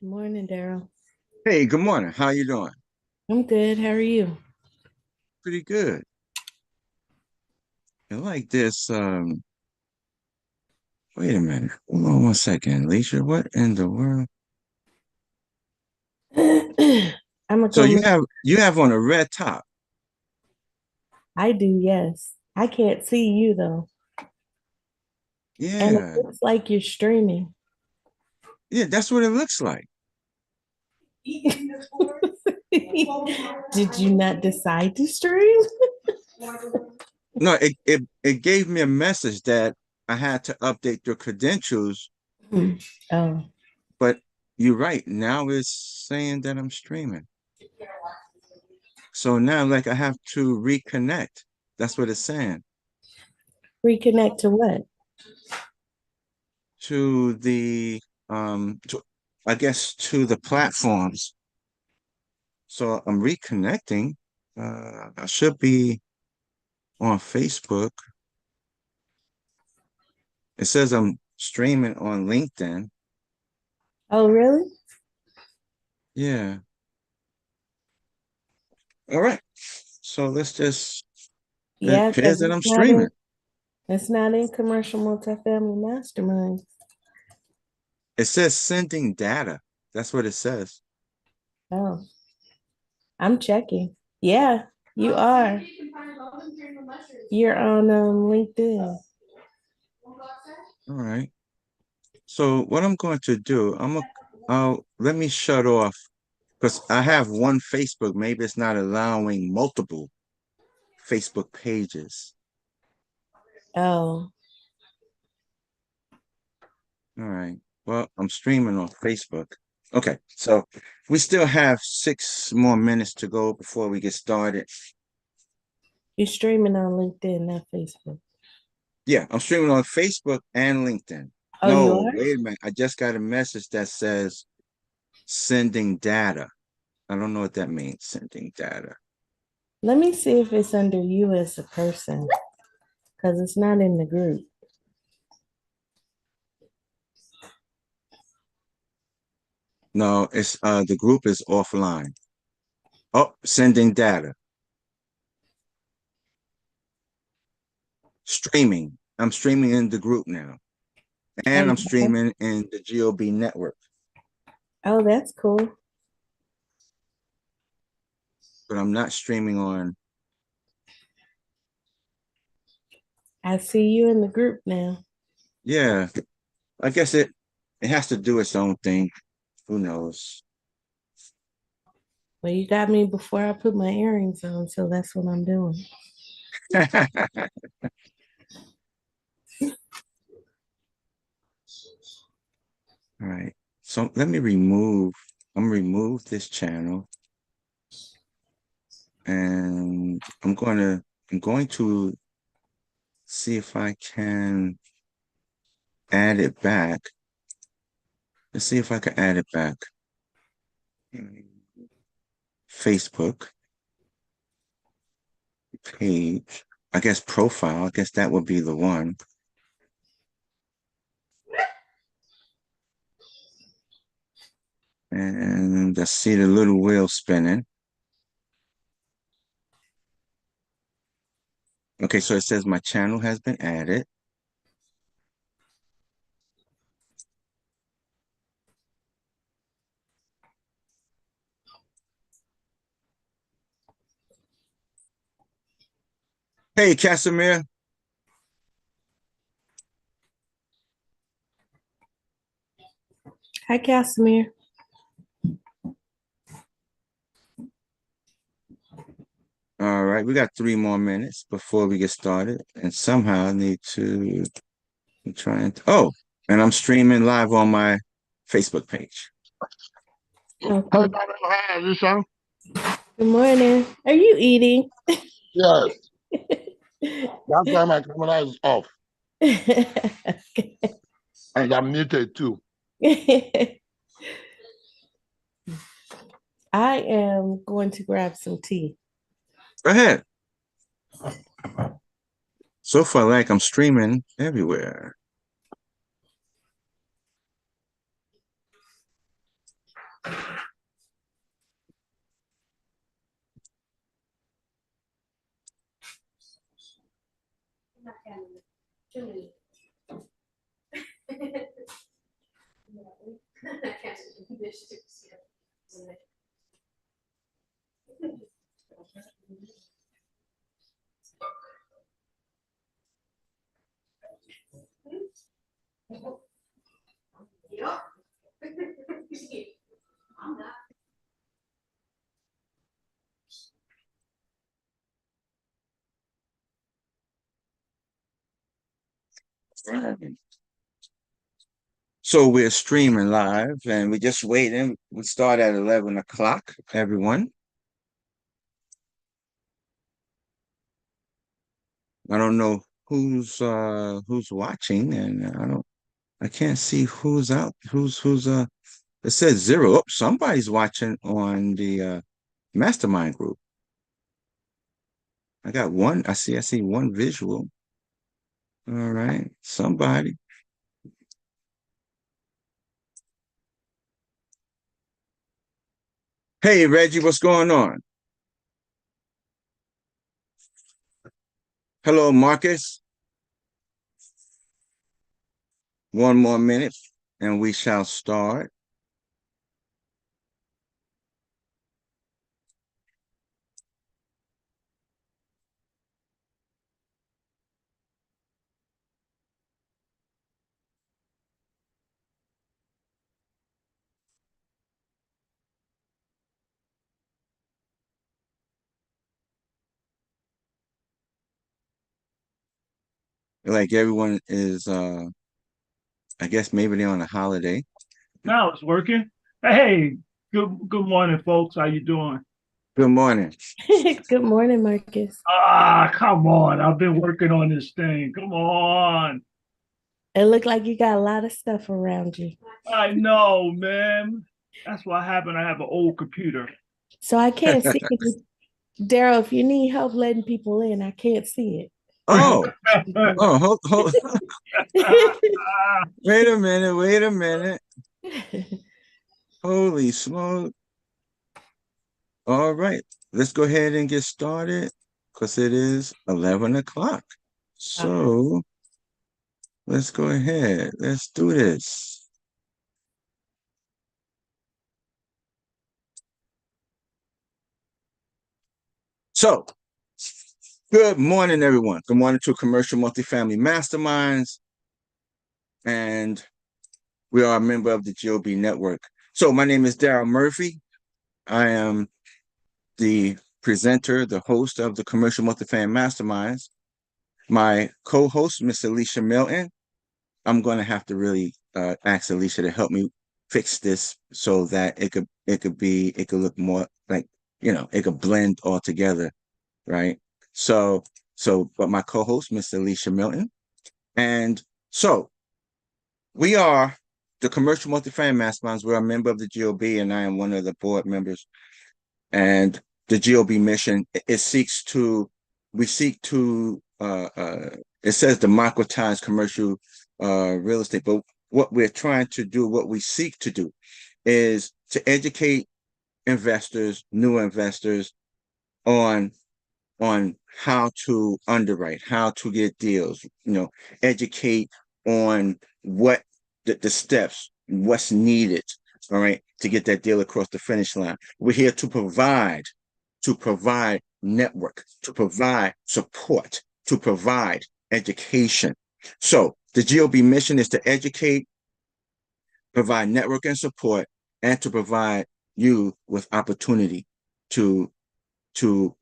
Good morning, Daryl. Hey, good morning. How you doing? I'm good. How are you? Pretty good. I like this. Wait a minute. Hold on one second, Alicia. What in the world? I'm gonna So go you make. have on a red top. I do, yes. I can't see you though, and it Yeah. looks like you're streaming. Yeah, that's what it looks like. Did you not decide to stream? No, it gave me a message that I had to update your credentials, Oh, but you're right. Now it's saying that I'm streaming. So now like I have to reconnect. That's what it's saying. reconnect to what? To the to, I guess to the platforms. So I'm reconnecting. I should be on Facebook. It says I'm streaming on LinkedIn. Oh, really? Yeah. All right. So let's just, it Yeah, appears because that it's I'm not in streaming. it's not in commercial multifamily mastermind. It says sending data. That's what it says. Oh, I'm checking. Yeah, you are. You're on LinkedIn. All right. So what I'm going to do, I'll let me shut off because I have one Facebook. Maybe it's not allowing multiple Facebook pages. Oh, All right. Well, I'm streaming on Facebook. Okay, so we still have 6 more minutes to go before we get started. you're streaming on LinkedIn, not Facebook. Yeah, I'm streaming on Facebook and LinkedIn. Oh, you No, are? wait a minute. I just got a message that says sending data. I don't know what that means, sending data. Let me see if it's under you as a person, because it's not in the group. No, it's the group is offline. Oh, sending data. Streaming. I'm streaming in the group now. Oh, And I'm you are? streaming in the GOB network. Oh, that's cool. But I'm not streaming on. I see you in the group now. Yeah, I guess it has to do its own thing. Who knows? Well, you got me before I put my earrings on, so that's what I'm doing. All right. So let me remove. I'm gonna remove this channel, and I'm going to see if I can add it back. Let's see if I can add it back. Facebook page. I guess profile. I guess that would be the one. And let's see the little wheel spinning. Okay, so it says my channel has been added. Hey, Casimir. Hi, Casimir. All right, we got 3 more minutes before we get started. And somehow I need to try and, oh, and I'm streaming live on my Facebook page. Hi, Okay. hi, Alicia. Good morning. Are you eating? Yes, that time my camera is off and I'm muted too. I am going to grab some tea. Go ahead. So far, like I'm streaming everywhere. So we're streaming live and we're just waiting. We start at 11 o'clock, everyone. I don't know who's watching, and I can't see who's out, who's it says 0. Oh, somebody's watching on the mastermind group. I got one, I see one visual. All right, somebody. Hey Reggie, what's going on? Hello, Marcus. One more minute and we shall start. Like everyone is I guess maybe they're on a holiday. Now it's working. Hey, good morning, folks. How you doing? Good morning. Good morning, Marcus. Come on. I've been working on this thing. Come on. It looked like you got a lot of stuff around you. I know, man. That's what happened. I have an old computer. So I can't see it. Daryl, if you need help letting people in, I can't see it. Oh, hold. Wait a minute. Holy smoke. All right, let's go ahead and get started because it is 11 o'clock. So let's go ahead. Let's do this. So, good morning, everyone. Good morning to Commercial Multifamily Masterminds. And we are a member of the GOB network. So my name is Daryl Murphy. I am the presenter, the host of the Commercial Multifamily Masterminds. My co-host, Miss Alicia Milton. I'm going to have to really ask Alicia to help me fix this so that it could look more like, it could blend all together, right? But my co-host, Miss Alicia Milton. And so we are the Commercial Multifamily Masterminds. We're a member of the GOB, and I am one of the board members. And the GOB mission, it seeks to it says democratize commercial real estate, but what we're trying to do, what we seek to do, is to educate investors, new investors, on how to underwrite, how to get deals, educate on what the steps, what's needed, all right, to get that deal across the finish line. We're here to provide network, to provide support, to provide education. So the GOB mission is to educate, provide network and support, and to provide you with opportunity to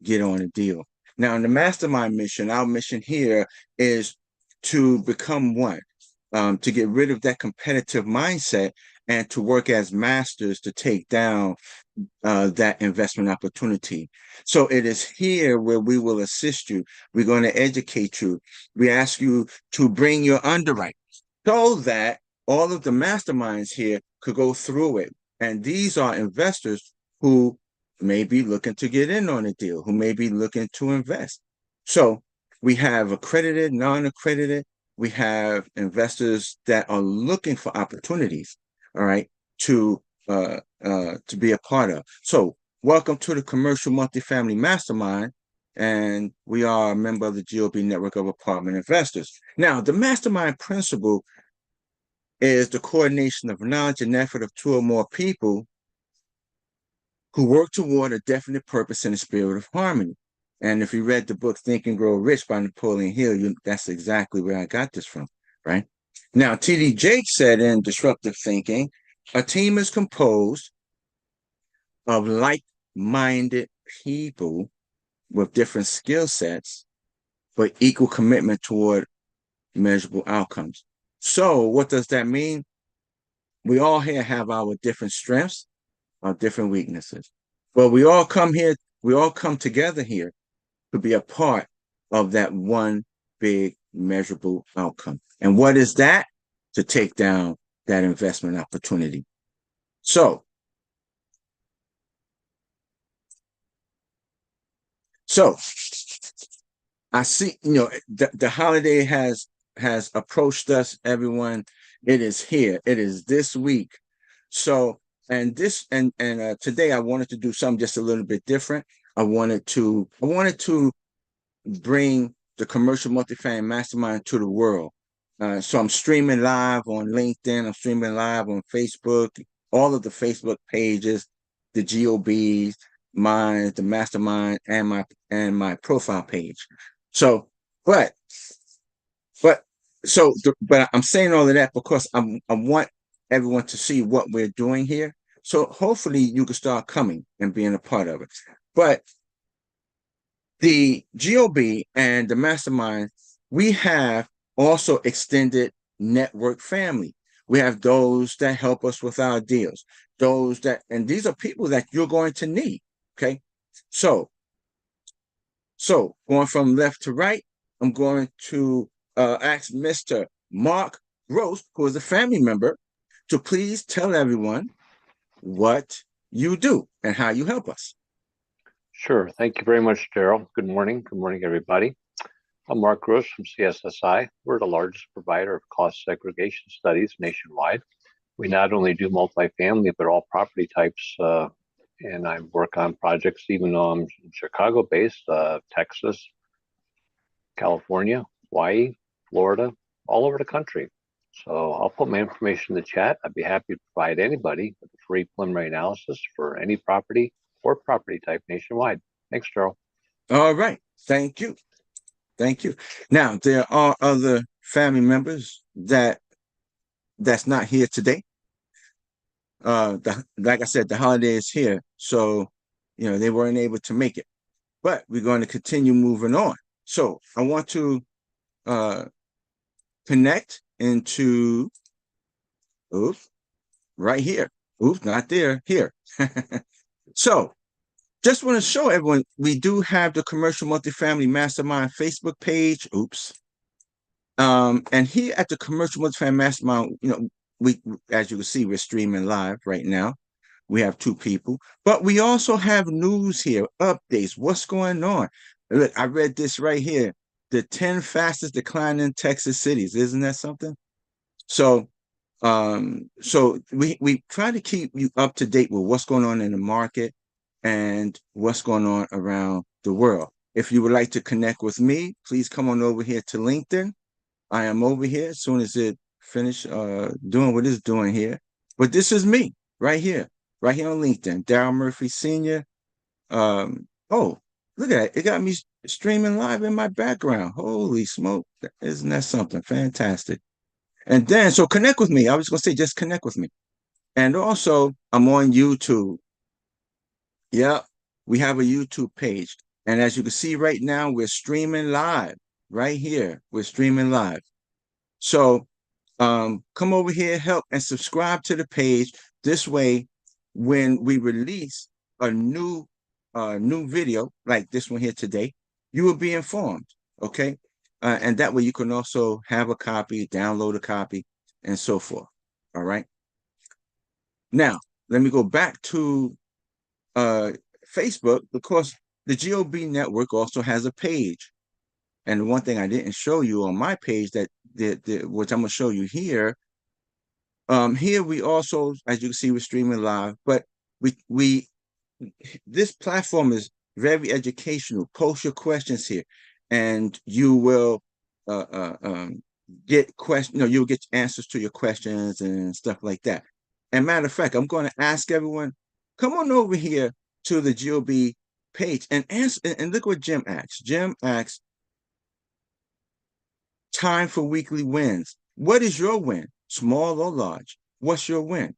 get on a deal. Now, in the mastermind mission, our mission here is to become one, to get rid of that competitive mindset and to work as masters to take down that investment opportunity. So it is here where we will assist you. We're going to educate you. We ask you to bring your underwrite so that all of the masterminds here could go through it. And these are investors who may be looking to get in on a deal, who may be looking to invest. So we have accredited, non-accredited. We have investors that are looking for opportunities, all right, to be a part of. So welcome to the Commercial Multifamily Mastermind. and we are a member of the GOB network of apartment investors. Now, the mastermind principle is the coordination of knowledge and effort of two or more people who work toward a definite purpose in a spirit of harmony. And if you read the book Think and Grow Rich by Napoleon Hill, that's exactly where I got this from, right? Now, T.D. Jakes said in Disruptive Thinking, a team is composed of like-minded people with different skill sets, but equal commitment toward measurable outcomes. So what does that mean? We all here have our different strengths, our different weaknesses, but we all come together here to be a part of that one big measurable outcome. And what is that? To take down that investment opportunity. So I see, the holiday has approached us, everyone. It is here. It is this week. So, and today I wanted to do something just a little bit different. I wanted to bring the commercial multifamily mastermind to the world. So I'm streaming live on LinkedIn. I'm streaming live on Facebook, all of the Facebook pages, the GOBs, mine, the mastermind, and my profile page. So, but I'm saying all of that because I want everyone to see what we're doing here. So hopefully you can start coming and being a part of it. But the GOB and the mastermind, we have also extended network family. We have those that help us with our deals, and these are people that you're going to need. Okay. So going from left to right, I'm going to ask Mr. Mark Gross, who is a family member, to please tell everyone what you do and how you help us. Sure. Thank you very much, Daryl. Good morning. Good morning, everybody. I'm Mark Gross from CSSI. We're the largest provider of cost segregation studies nationwide. We not only do multifamily, but all property types. And I work on projects even on Chicago-based, Texas, California, Hawaii, Florida, all over the country. So I'll put my information in the chat. I'd be happy to provide anybody with a free preliminary analysis for any property or property type nationwide. Thanks, Daryl. All right. Thank you. Thank you. Now, there are other family members that's not here today. Like I said, the holiday is here, so they weren't able to make it. But we're going to continue moving on. So I want to connect into right here. Not there. Here. So just want to show everyone, we do have the Commercial Multifamily Mastermind Facebook page. And here at the Commercial Multifamily Mastermind, we, as you can see, we're streaming live right now. We have two people, but we also have news here, updates, what's going on. Look, I read this right here, the 10 fastest declining Texas cities. Isn't that something? So we try to keep you up to date with what's going on in the market and what's going on around the world. If you would like to connect with me, please come on over here to LinkedIn. I am over here as soon as it finish doing what it's doing here. But this is me right here on LinkedIn, Daryl Murphy Sr. Oh, look at it. It got me streaming live in my background. Holy smoke. Isn't that something? Fantastic. And then, so connect with me. I was going to say, just connect with me. And also, I'm on YouTube. Yeah, we have a YouTube page. And as you can see right now, we're streaming live right here. We're streaming live. So come over here, help and subscribe to the page. This way, when we release a new video like this one here today, you will be informed. Okay. And that way you can also have a copy, download a copy, and so forth. All right. Now, let me go back to Facebook, because the GOB network also has a page. And one thing I didn't show you on my page which I'm going to show you here. Here we also, as you can see, we're streaming live, but this platform is very educational. Post your questions here, and you will get you'll get answers to your questions and stuff like that. And matter of fact, I'm going to ask everyone, come on over here to the GOB page and answer and look what Jim asks. Jim asks, time for weekly wins. What is your win? Small or large? What's your win?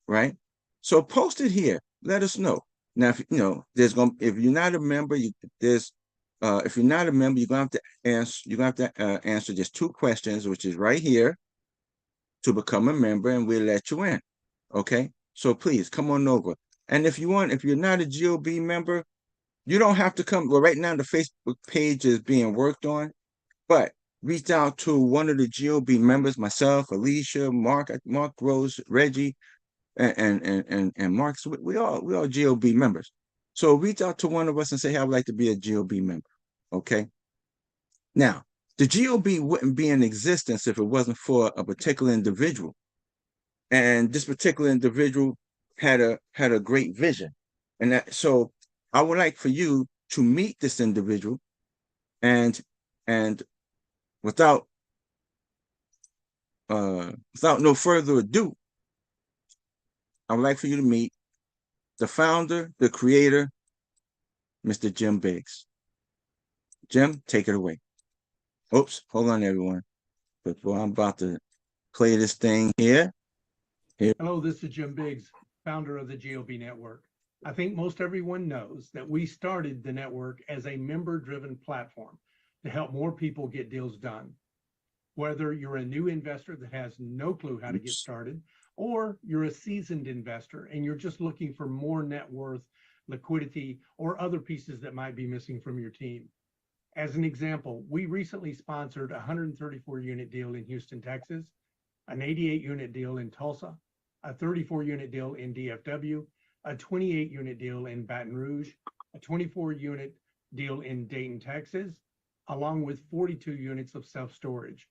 Right? So post it here. Let us know. Now, if if you're not a member, if you're not a member, you're gonna have to answer just 2 questions, which is right here, to become a member, and we'll let you in. Okay. So please come on over. And if you're not a GOB member, you don't have to come. Well, right now the Facebook page is being worked on, but reach out to one of the GOB members, myself, Alicia, Mark Rose, Reggie, and Mark. So we all GOB members. So reach out to one of us and say, hey, I would like to be a GOB member. Okay. Now, the GOB wouldn't be in existence if it wasn't for a particular individual. And this particular individual had a great vision. So I would like for you to meet this individual, and without no further ado, I would like for you to meet the founder, the creator, Mr. Jim Biggs. Jim, take it away. Oops, hold on, everyone. Before I'm about to play this thing here. Hello, this is Jim Biggs, founder of the GOB Network. I think most everyone knows that we started the network as a member-driven platform to help more people get deals done. Whether you're a new investor that has no clue how to get started, or you're a seasoned investor and you're just looking for more net worth, liquidity, or other pieces that might be missing from your team. As an example, we recently sponsored a 134-unit deal in Houston, Texas, an 88-unit deal in Tulsa, a 34-unit deal in DFW, a 28-unit deal in Baton Rouge, a 24-unit deal in Dayton, Texas, along with 42 units of self-storage.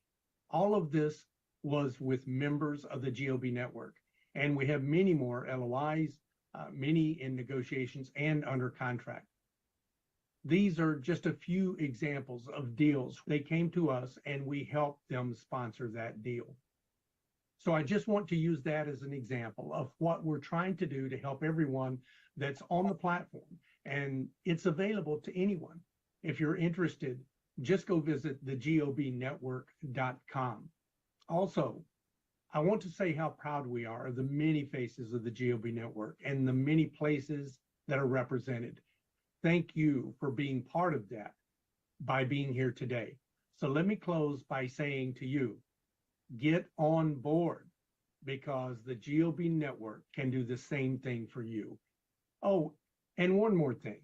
All of this was with members of the GOB network, and we have many more LOIs, many in negotiations and under contract. These are just a few examples of deals. They came to us and we helped them sponsor that deal. So I just want to use that as an example of what we're trying to do to help everyone that's on the platform. And it's available to anyone. If you're interested, just go visit thegobnetwork.com. Also, I want to say how proud we are of the many faces of the GOB network and the many places that are represented. Thank you for being part of that by being here today. So let me close by saying to you, get on board, because the GOB network can do the same thing for you. Oh, and one more thing.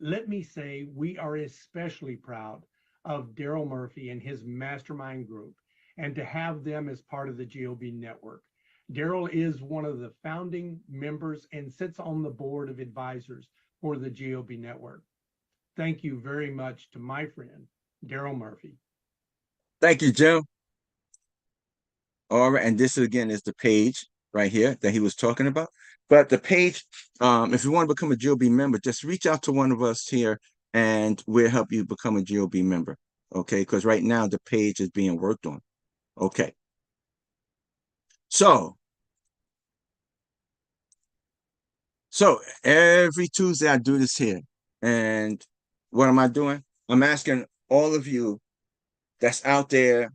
Let me say we are especially proud of Daryl Murphy and his mastermind group, and to have them as part of the GOB network. Daryl is one of the founding members and sits on the board of advisors for the GOB network. Thank you very much to my friend, Daryl Murphy. Thank you, Jim. All right, and this again is the page right here that he was talking about. But the page, if you want to become a GOB member, just reach out to one of us here and we'll help you become a GOB member. Okay, because right now the page is being worked on. Okay. So every Tuesday I do this here. And what am I doing? I'm asking all of you that's out there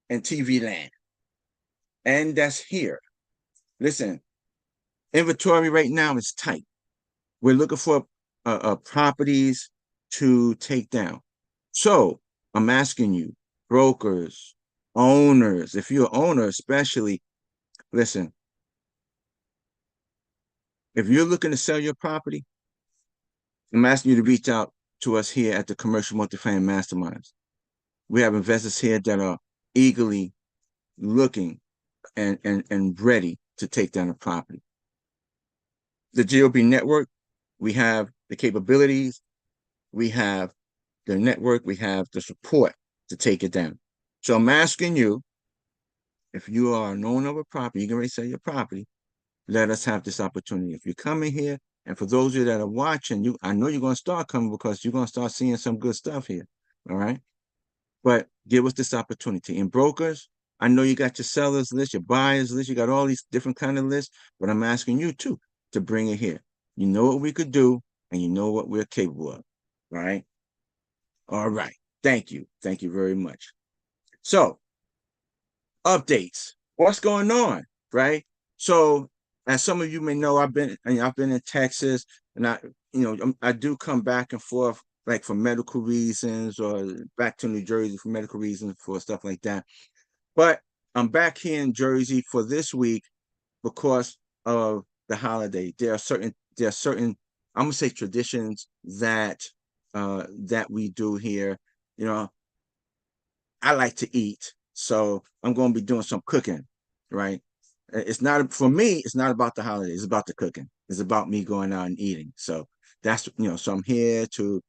in TV land and that's here. Listen, inventory right now is tight. We're looking for properties to take down. So I'm asking you, brokers, owners, if you're an owner especially, listen, if you're looking to sell your property, I'm asking you to reach out to us here at the Commercial Multifamily Masterminds. We have investors here that are eagerly looking and ready to take down a property. The GOB network, we have the capabilities, we have the network, we have the support to take it down. So I'm asking you, if you are an owner of a property, you can already sell your property, let us have this opportunity. If you're coming here And for those of you that are watching, I know you're going to start coming because you're going to start seeing some good stuff here. All right. But give us this opportunity. And brokers, I know you got your sellers list, your buyers list, you got all these different kind of lists, but I'm asking you too to bring it here. You know what we could do, and you know what we're capable of. Right. All right. Thank you. Thank you very much. So, updates. What's going on? Right. So, as some of you may know, I've been in Texas, and I do come back and forth, like for medical reasons, or back to New Jersey for medical reasons, for stuff like that. But I'm back here in Jersey for this week because of the holiday. There are certain I'm gonna say traditions that we do here. You know, I like to eat, so I'm going to be doing some cooking, right? It's not, for me, it's not about the holidays, it's about the cooking. It's about me going out and eating. So that's, so I'm here to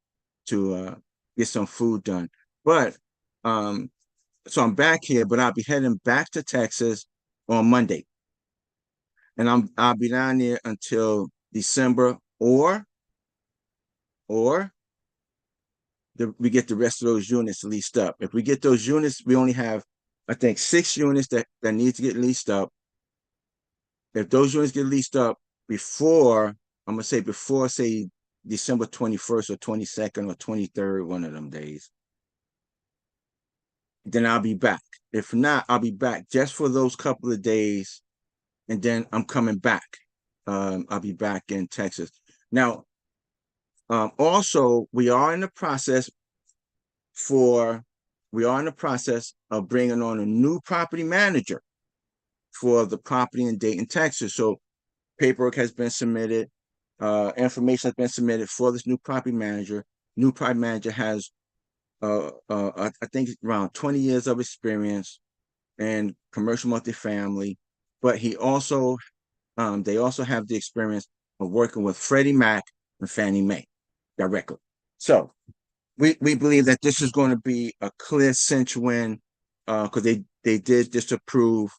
get some food done. But so I'm back here, but I'll be heading back to Texas on Monday. And I'll be down there until December, or we get the rest of those units leased up. If we get those units, we only have, I think, 6 units that need to get leased up. If those units get leased up before, I'm gonna say before, say, December 21st or 22nd or 23rd, one of them days, then I'll be back. If not, I'll be back just for those couple of days, and then I'm coming back. I'll be back in Texas. Now, also, we are in the process of bringing on a new property manager for the property in Dayton, Texas. So paperwork has been submitted, information has been submitted for this new property manager. New property manager has, I think, around 20 years of experience in commercial multifamily, but they also have the experience of working with Freddie Mac and Fannie Mae directly. So we believe that this is going to be a clear cinch win, because they did disapprove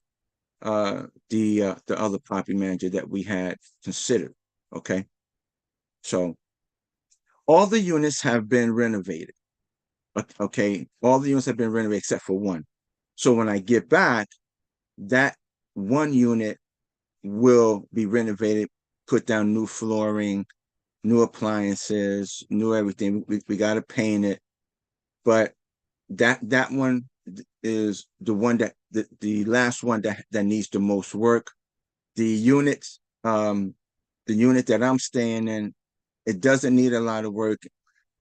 the other property manager that we had considered. Okay, so all the units have been renovated. Okay, all the units have been renovated except for one. So when I get back, that one unit will be renovated, put down new flooring, new appliances, new everything. We got to paint it, but that one is the one that the last one that needs the most work. The unit that I'm staying in, it doesn't need a lot of work,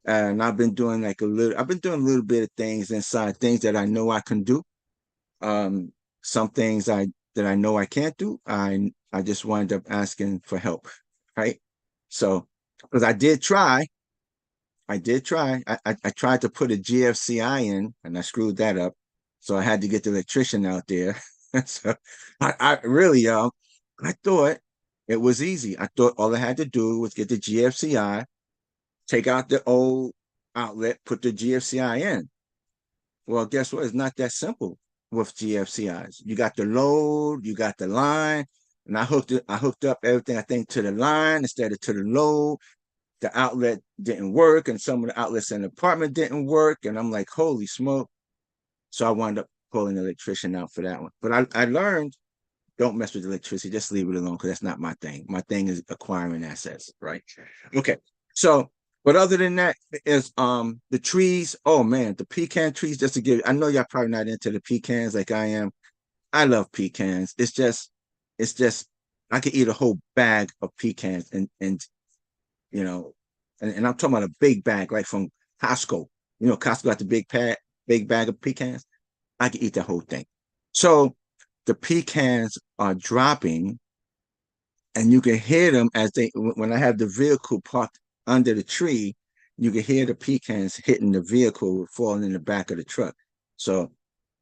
and I've been doing a little bit of things inside, things that I know I can do. Some things that I know I can't do, I just wind up asking for help, right? So, because I tried to put a GFCI in, and I screwed that up. So I had to get the electrician out there. So I really, y'all, I thought it was easy. I thought all I had to do was get the GFCI, take out the old outlet, put the GFCI in. Well, guess what? It's not that simple with GFCIs. You got the load, you got the line, and I hooked up everything, I think, to the line instead of to the load. The outlet didn't work, and some of the outlets in the apartment didn't work, and I'm like, holy smoke. So I wound up calling the electrician out for that one. But I learned, don't mess with electricity, just leave it alone, because that's not my thing. My thing is acquiring assets, right? Okay. So, but other than that is the trees. Oh man, the pecan trees, just to give, I know y'all probably not into the pecans like I am. I love pecans. It's just I could eat a whole bag of pecans, and you know, and I'm talking about a big bag, like from Costco. Costco got the big bag of pecans. I can eat the whole thing. So the pecans are dropping, and you can hear them when I have the vehicle parked under the tree, you can hear the pecans hitting the vehicle, falling in the back of the truck. So,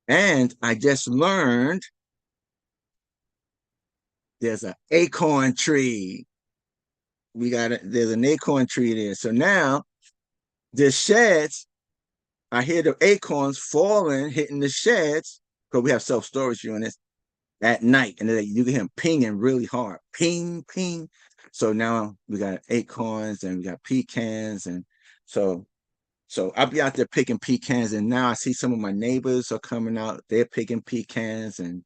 and I just learned there's an acorn tree. There's an acorn tree there. So now the sheds, I hear the acorns falling, hitting the sheds, because we have self-storage units. at night, and then you can hear him pinging really hard, ping, ping. So now we got acorns and we got pecans, and so I'll be out there picking pecans, and now I see some of my neighbors are coming out. They're picking pecans, and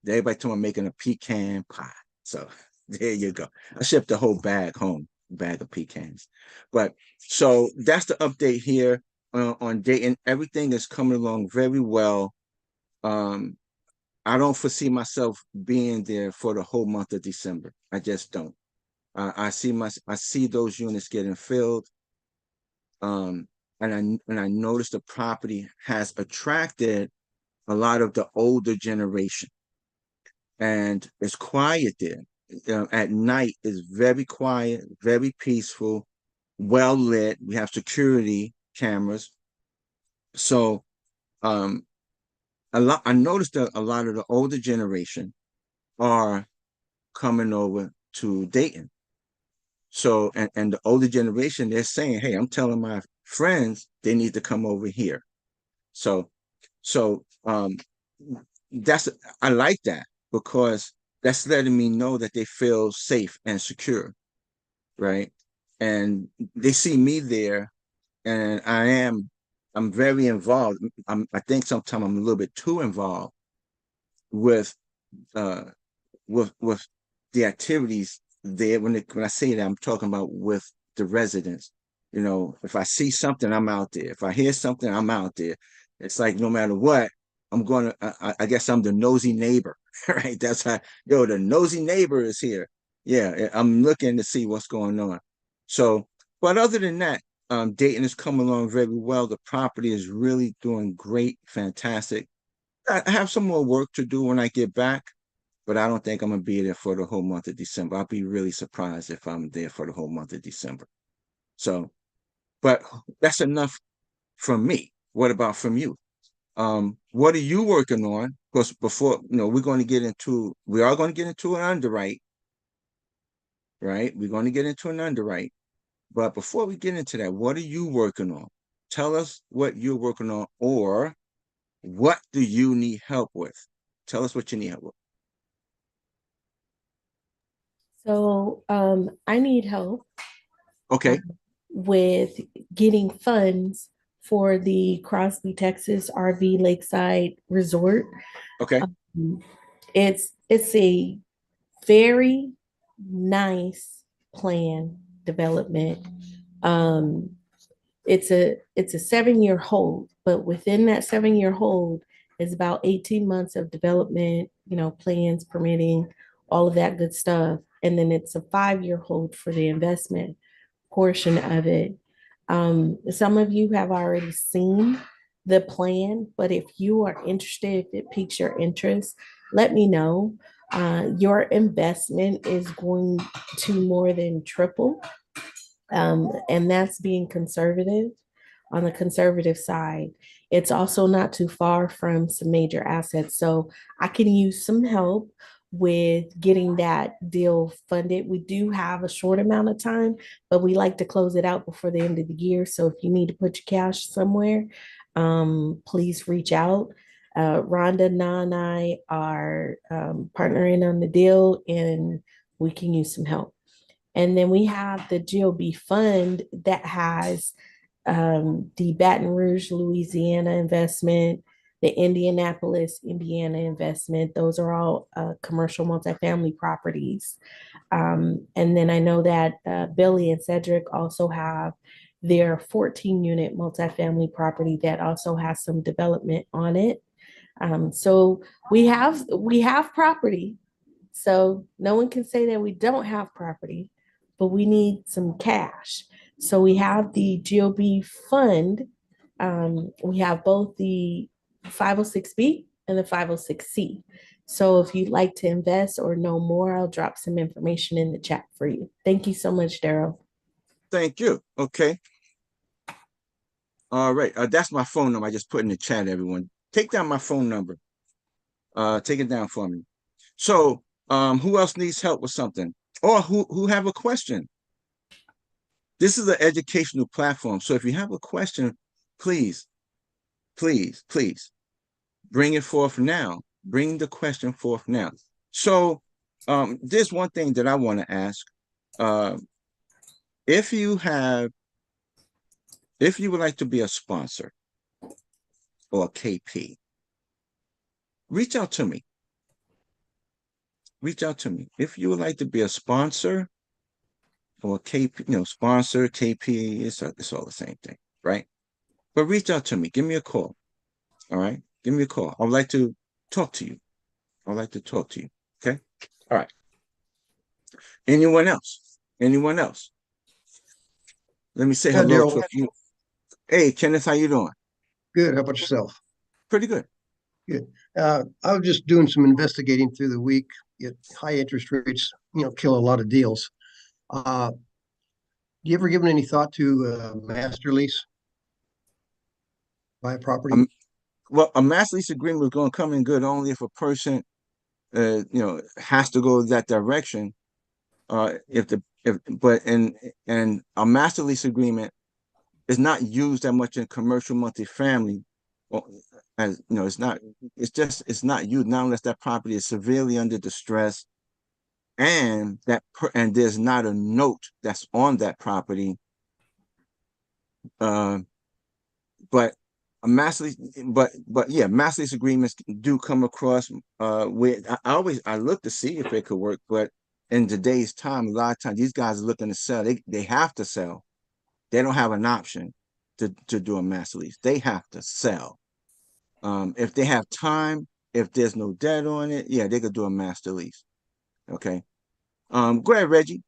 everybody told me making a pecan pie. So there you go. I shipped the whole bag home, bag of pecans. But so that's the update here on Dayton. Everything is coming along very well. I don't foresee myself being there for the whole month of December. I just don't. I see those units getting filled. And I noticed the property has attracted a lot of the older generation, and it's quiet there. At night, it's very quiet, very peaceful, well lit. We have security cameras, so I noticed that a lot of the older generation are coming over to Dayton. So, and the older generation, they're saying, hey, I'm telling my friends they need to come over here. So, so that's, I like that, because that's letting me know that they feel safe and secure, right? And they see me there, and I'm very involved. I think sometimes I'm a little bit too involved with uh with the activities there. When I say that, I'm talking about with the residents. You know, if I see something, I'm out there. If I hear something, I'm out there. It's like no matter what, I'm gonna. I guess I'm the nosy neighbor, right? That's how. Yo, the nosy neighbor is here. Yeah, I'm looking to see what's going on. So, but other than that, Dayton is coming along very well. The property is really doing great, fantastic. I have some more work to do when I get back, but I don't think I'm gonna be there for the whole month of December. I'll be really surprised if I'm there for the whole month of December. So, but that's enough from me. What about from you? What are you working on? Because before, we are going to get into an underwrite, right? We're going to get into an underwrite. But before we get into that, what are you working on? Tell us what you're working on, or what do you need help with? Tell us what you need help with. So I need help Okay. with getting funds for the Crosby, Texas RV Lakeside Resort. Okay. It's a very nice plan development. Um, it's a 7-year hold, but within that 7-year hold is about 18 months of development, plans, permitting, all of that good stuff. And then it's a 5-year hold for the investment portion of it. Some of you have already seen the plan, but if you are interested, if it piques your interest, let me know. Your investment is going to more than triple, and that's being conservative on the conservative side. It's also not too far from some major assets. So I can use some help with getting that deal funded. We do have a short amount of time, but we like to close it out before the end of the year. So if you need to put your cash somewhere, please reach out. Rhonda, Na, and I are partnering on the deal, and we can use some help. And then we have the GOB fund that has the Baton Rouge, Louisiana investment, the Indianapolis, Indiana investment. Those are all commercial multifamily properties. And then I know that Billy and Cedric also have their 14-unit multifamily property that also has some development on it. So we have property. So no one can say that we don't have property, but we need some cash. So we have the GOB fund. We have both the 506B and the 506C. So if you'd like to invest or know more, I'll drop some information in the chat for you. Thank you so much, Daryl. Thank you. Okay. All right. That's my phone number. I just put in the chat, everyone. Take down my phone number. Take it down for me. So, who else needs help with something? Or who have a question? This is an educational platform. So if you have a question, please, please, please bring it forth now. Bring the question forth now. So there's one thing that I want to ask. If you would like to be a sponsor or a KP, reach out to me. Reach out to me. If you would like to be a sponsor or a KP, sponsor, KP, it's all the same thing, right? But reach out to me. Give me a call. All right? Give me a call. I would like to talk to you. I'd like to talk to you. Okay? All right. Anyone else? Anyone else? Let me say hello Daryl, to a few. Hey, Kenneth, how you doing? good. How about yourself? Pretty good. Good. I was just doing some investigating through the week. High interest rates, kill a lot of deals. Do you ever given any thought to master lease, buy a property? Well, a master lease agreement is going to come in good only if a person, has to go that direction. But a master lease agreement is not used that much in commercial multifamily. Or, as you know, it's not used not unless that property is severely under distress and there's not a note that's on that property. But a master lease, but yeah, master lease agreements do come across with I look to see if it could work, but in today's time, a lot of times these guys are looking to sell. They have to sell. They don't have an option to do a master lease. They have to sell. If they have time, if there's no debt on it, yeah, they could do a master lease. Okay. Go ahead, Reggie.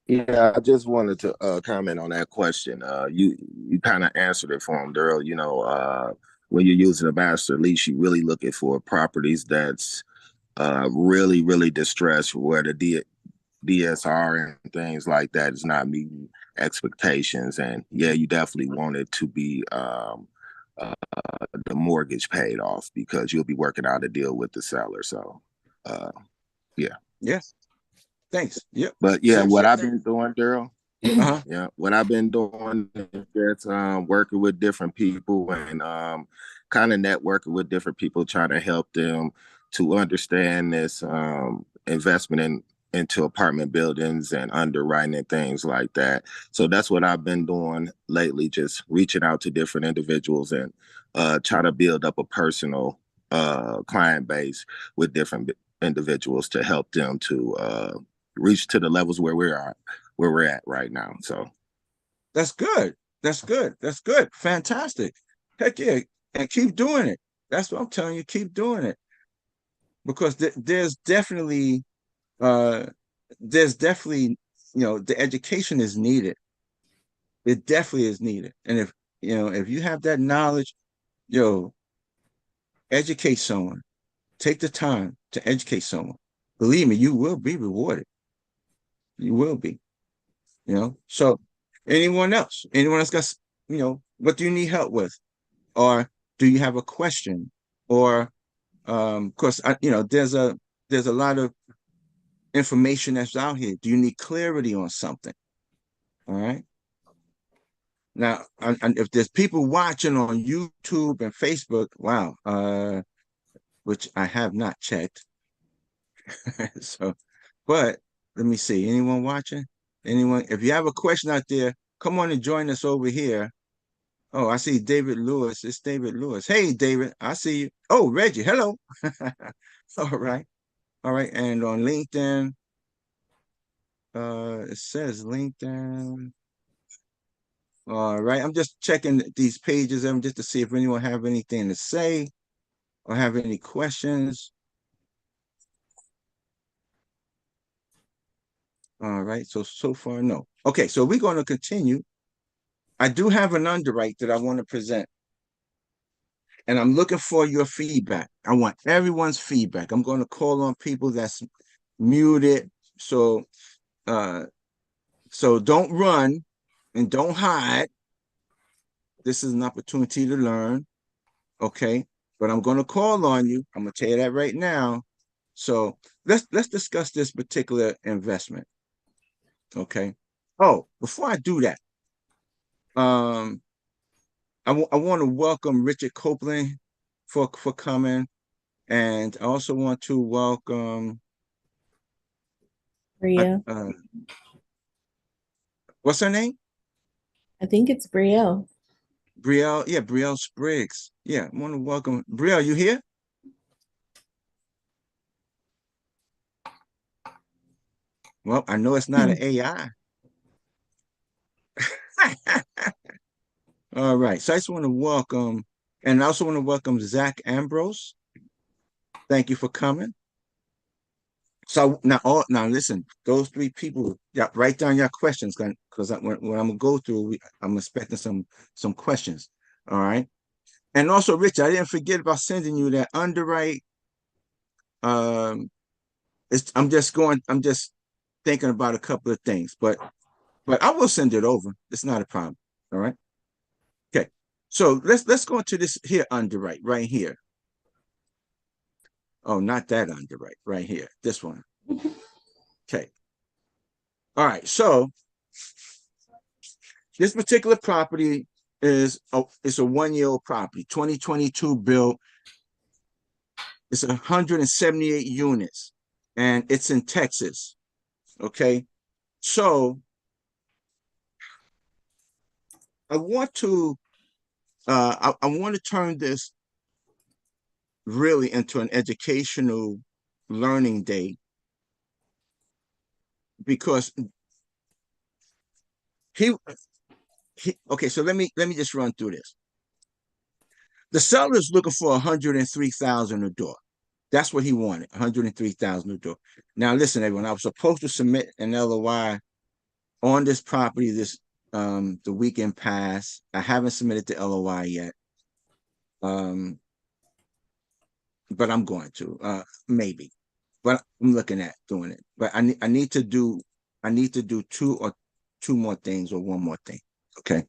Yeah, I just wanted to comment on that question. You kind of answered it for him, Daryl. When you're using a master lease, you really looking for properties that's really, really distressed, where the DSR and things like that is not meeting expectations. And yeah, you definitely want it to be the mortgage paid off, because you'll be working out a deal with the seller. So, yeah. Yes. Thanks. Yep. But yeah, what I've been doing, Daryl. Uh-huh. Yeah, what I've been doing is just working with different people and kind of networking with different people, trying to help them to understand this investment into apartment buildings and underwriting and things like that. So that's what I've been doing lately, just reaching out to different individuals and try to build up a personal client base with different individuals to help them to reach to the levels where we're at right now. So That's good. That's good. That's good. Fantastic. Heck yeah. And keep doing it. That's what I'm telling you. Keep doing it. Because uh there's definitely, the education is needed. It definitely is needed. And if you have that knowledge, yo, educate someone. Take the time to educate someone. Believe me, you will be rewarded. You will be. So anyone else? Anyone else got, what do you need help with? Or do you have a question? Or of course, there's a lot of information that's out here. Do you need clarity on something? All right. Now, and if there's people watching on YouTube and Facebook, wow, which I have not checked. So, but let me see. Anyone watching? Anyone? If you have a question out there, come on and join us over here. Oh, I see David Lewis. It's David Lewis. Hey, David, I see you. Oh, Reggie, hello. All right. All right. And on LinkedIn, it says LinkedIn. All right. I'm just checking these pages just to see if anyone have anything to say or have any questions. All right. So far, no. Okay. So we're going to continue. I do have an underwrite that I want to present, and I'm looking for your feedback. I want everyone's feedback. I'm going to call on people that's muted. So don't run and don't hide. This is an opportunity to learn. Okay. But I'm going to call on you. I'm going to tell you that right now. So let's discuss this particular investment. Okay. Oh, before I do that, I want to welcome Richard Copeland for coming. And I also want to welcome Bria. What's her name? I think it's Brielle. Brielle. Yeah, Brielle Spriggs. Yeah, I want to welcome Brielle. You here? Well, I know it's not an AI. All right. So I just want to welcome, and I also want to welcome Zach Ambrose. Thank you for coming. So now listen, those three people, yeah, write down your questions because when I'm gonna go through, I'm expecting some questions. All right. And also, Rich, I didn't forget about sending you that underwrite. I'm just thinking about a couple of things, but I will send it over. It's not a problem. All right. Okay. So let's go into this here underwrite right here. Oh, not that underwrite right here. This one. Okay. All right. So this particular property it's a 1-year-old property, 2022 built. It's 178 units, and it's in Texas. Okay. So I want to I want to turn this really into an educational learning day because he okay, so let me just run through this. The seller's looking for 103,000 a door. That's what he wanted, 103,000 a door. Now listen, everyone, I was supposed to submit an LOI on this property the weekend past. I haven't submitted the LOI yet. But I'm going to maybe. But I'm looking at doing it. But I need to do two more things or one more thing. Okay.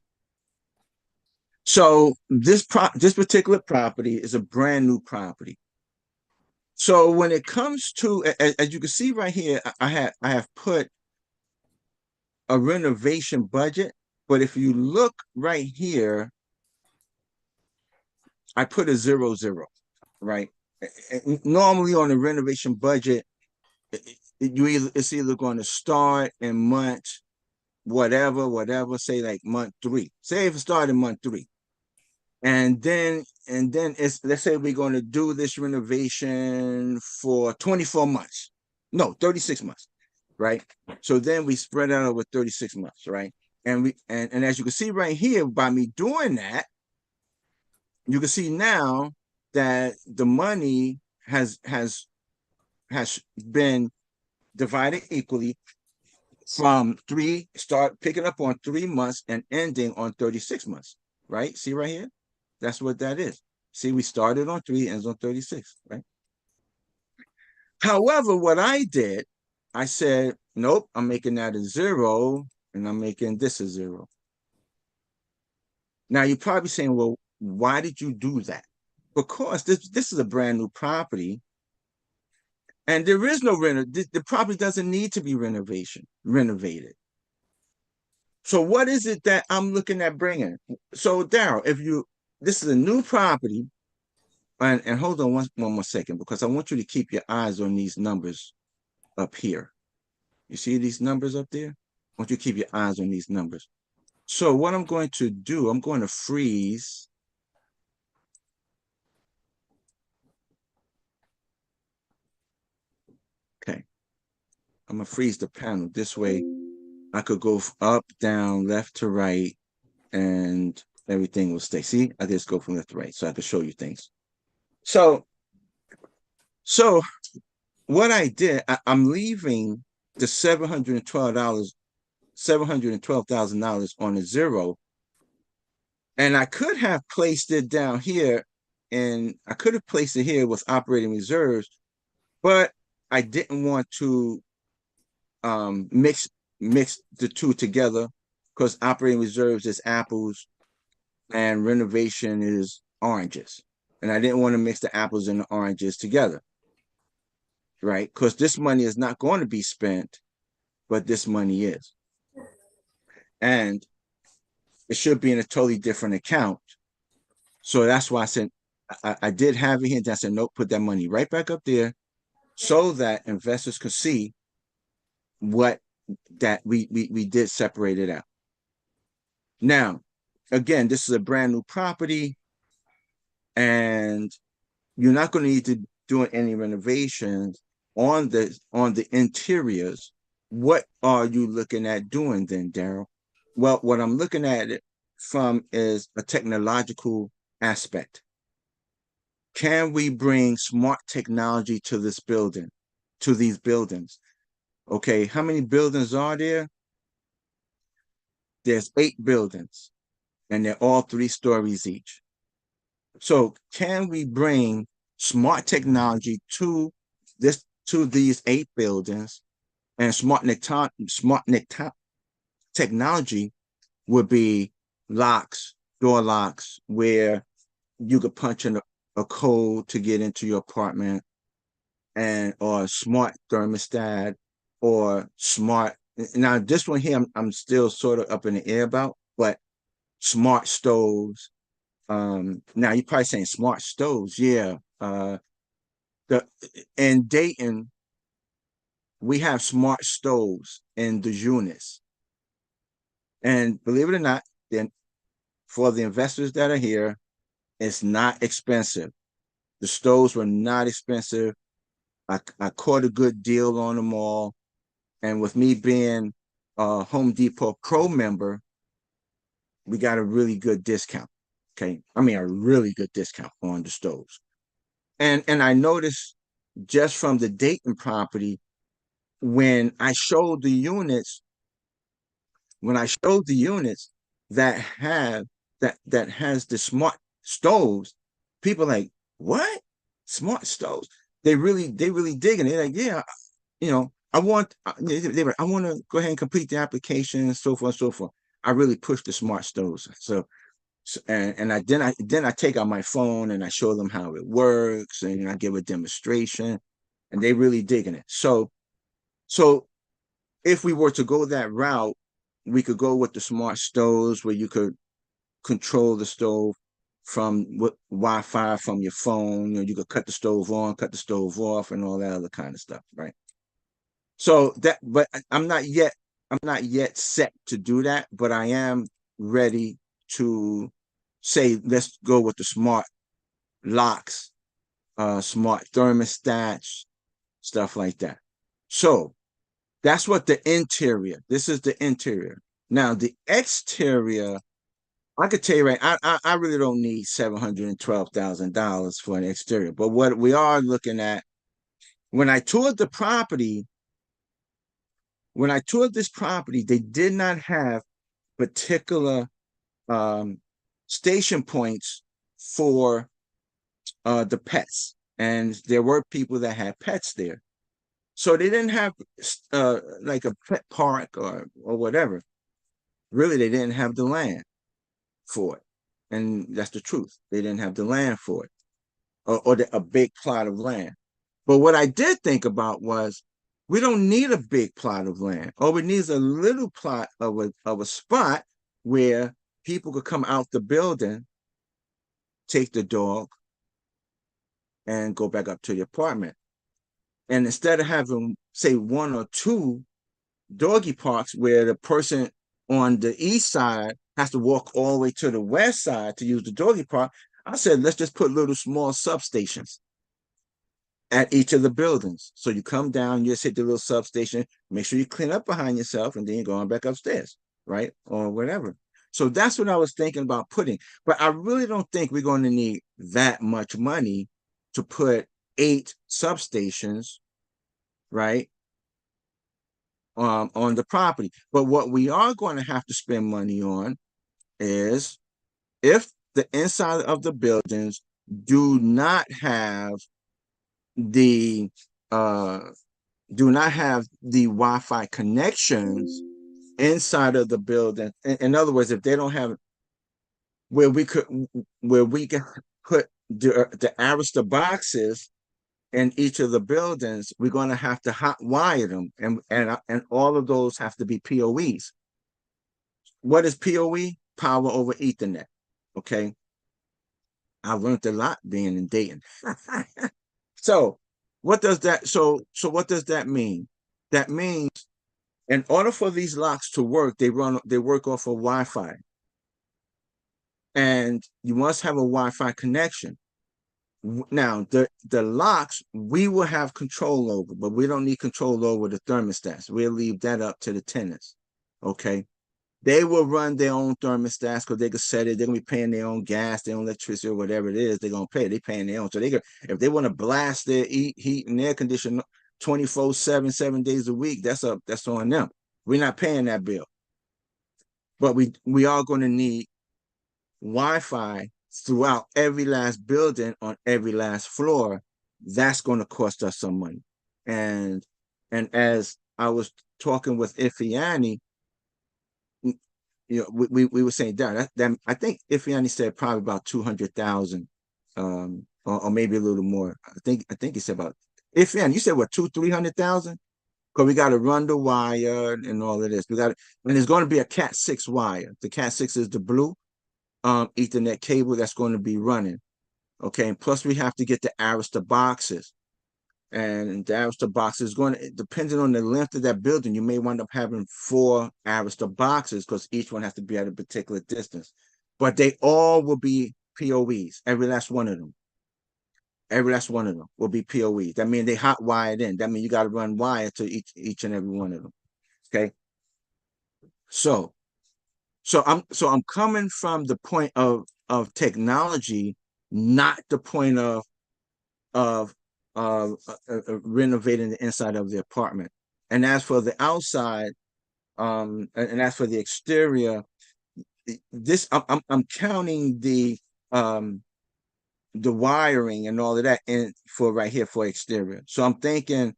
So this particular property is a brand new property. So when it comes to, as you can see right here, I have put a renovation budget, but if you look right here, I put a 0, right? Normally on a renovation budget, it's either going to start in month whatever, say like month 3. Say if it started in month 3. And then it's, let's say we're going to do this renovation for 24 months. No, 36 months, right? So then we spread out over 36 months, right? And as you can see right here, by me doing that, you can see now that the money has been divided equally from start picking up on 3 months and ending on 36 months, right? See right here? That's what that is. See, we started on 3, ends on 36, right? However, what I did, I said, nope, I'm making that a 0 and I'm making this a 0. Now you're probably saying, well, why did you do that? Because this is a brand new property and there is no the property doesn't need to be renovated. So what is it that I'm looking at bringing? So Daryl, this is a new property, and hold on one more second, because I want you to keep your eyes on these numbers up here. You see these numbers up there? I want you to keep your eyes on these numbers. So what I'm going to do, I'm going to freeze. Okay. I'm going to freeze the panel. This way I could go up, down, left to right, and everything will stay. See, I just go from left to right so I can show you things. So what I did, I'm leaving the $712,000 on a 0. And I could have placed it down here, and I could have placed it here with operating reserves, but I didn't want to mix the two together because operating reserves is apples and renovation is oranges. And I didn't want to mix the apples and the oranges together, right? Because this money is not going to be spent, but this money is. And it should be in a totally different account. So that's why I said, I did have it here. And I said, nope, put that money right back up there so that investors could see what that we did separate it out. Now, again, this is a brand new property, and you're not going to need to do any renovations on the interiors. What are you looking at doing then, Daryl? Well, what I'm looking at it from is a technological aspect. Can we bring smart technology to this building, to these buildings? Okay, how many buildings are there? There's 8 buildings, and they're all 3 stories each. So can we bring smart technology to these 8 buildings? And technology would be locks, door locks, where you could punch in a code to get into your apartment, and or smart thermostat, or smart. Now this one here, I'm still sort of up in the air about, but smart stoves. Now you're probably saying smart stoves, yeah. The In Dayton, we have smart stoves in the units, and believe it or not, then for the investors that are here, it's not expensive. The stoves were not expensive. I caught a good deal on them all. And with me being a Home Depot Pro member, we got a really good discount. Okay. I mean, a really good discount on the stoves. And I noticed just from the Dayton property, when I showed the units, that have that has the smart stoves, people like, what? Smart stoves? They really digging it. They're like, yeah, I want I want to go ahead and complete the application, and so forth and so forth. I really push the smart stoves. And I take out my phone and I show them how it works, and I give a demonstration, and they really digging it. So if we were to go that route, we could go with the smart stoves where you could control the stove from Wi-Fi from your phone. You could cut the stove on, cut the stove off, and all that other kind of stuff, right? So but I'm not yet set to do that, but I am ready to say, let's go with the smart locks, smart thermostats, stuff like that. So that's what this is the interior. Now the exterior, I could tell you, right, I really don't need $712,000 for an exterior. But what we are looking at, when I toured the property, they did not have particular station points for the pets. And there were people that had pets there. So they didn't have like a pet park or whatever. Really, they didn't have the land for it. And that's the truth. They didn't have the land for it, or a big plot of land. But what I did think about was, we don't need a big plot of land. All we need is a little plot of a spot where people could come out the building, take the dog, and go back up to the apartment. And instead of having, say, 1 or 2 doggy parks where the person on the east side has to walk all the way to the west side to use the doggy park, I said, let's just put little small substations at each of the buildings. So you come down, you just hit the little substation, make sure you clean up behind yourself, and then you're going back upstairs, right? Or whatever. So that's what I was thinking about putting. But I really don't think we're going to need that much money to put 8 substations, right, on the property. But what we are going to have to spend money on is, if the inside of the buildings do not have the Wi-Fi connections inside of the building. In other words, if they don't have where we can put the Arista boxes in each of the buildings, we're going to have to hot wire them, and all of those have to be PoEs. What is PoE? Power over Ethernet. Okay. I learned a lot being in Dayton. So what does that what does that mean? That means in order for these locks to work, they work off of Wi-Fi. And you must have a Wi-Fi connection. Now, the locks we will have control over, but we don't need control over the thermostats. We'll leave that up to the tenants. Okay. They will run their own thermostats because they can set it. They're gonna be paying their own gas, their own electricity, or whatever it is. They're gonna pay. They're paying their own. So if they want to blast their heat and air condition 24/7, 7 days a week, that's on them. We're not paying that bill. But we are going to need Wi-Fi throughout every last building on every last floor. That's going to cost us some money. And as I was talking with Ifeanyi, we were saying that I think Ifeanyi said probably about 200,000, or maybe a little more. I think he said about Ifeanyi. You said what, 300,000? Because we got to run the wire and all of this. And there's going to be a Cat 6 wire. The Cat 6 is the blue Ethernet cable that's going to be running. Okay, and plus we have to get the Arista boxes. And the Arista box is going to, depending on the length of that building, you may wind up having 4 Arista boxes because each one has to be at a particular distance. But they all will be PoEs, every last one of them. Every last one of them will be PoEs. That means they hot wired in. That means you got to run wire to each and every one of them. Okay. So I'm coming from the point of technology, not the point of renovating the inside of the apartment. And as for the outside, and as for the exterior, I'm counting the wiring and all of that in for right here for exterior. So I'm thinking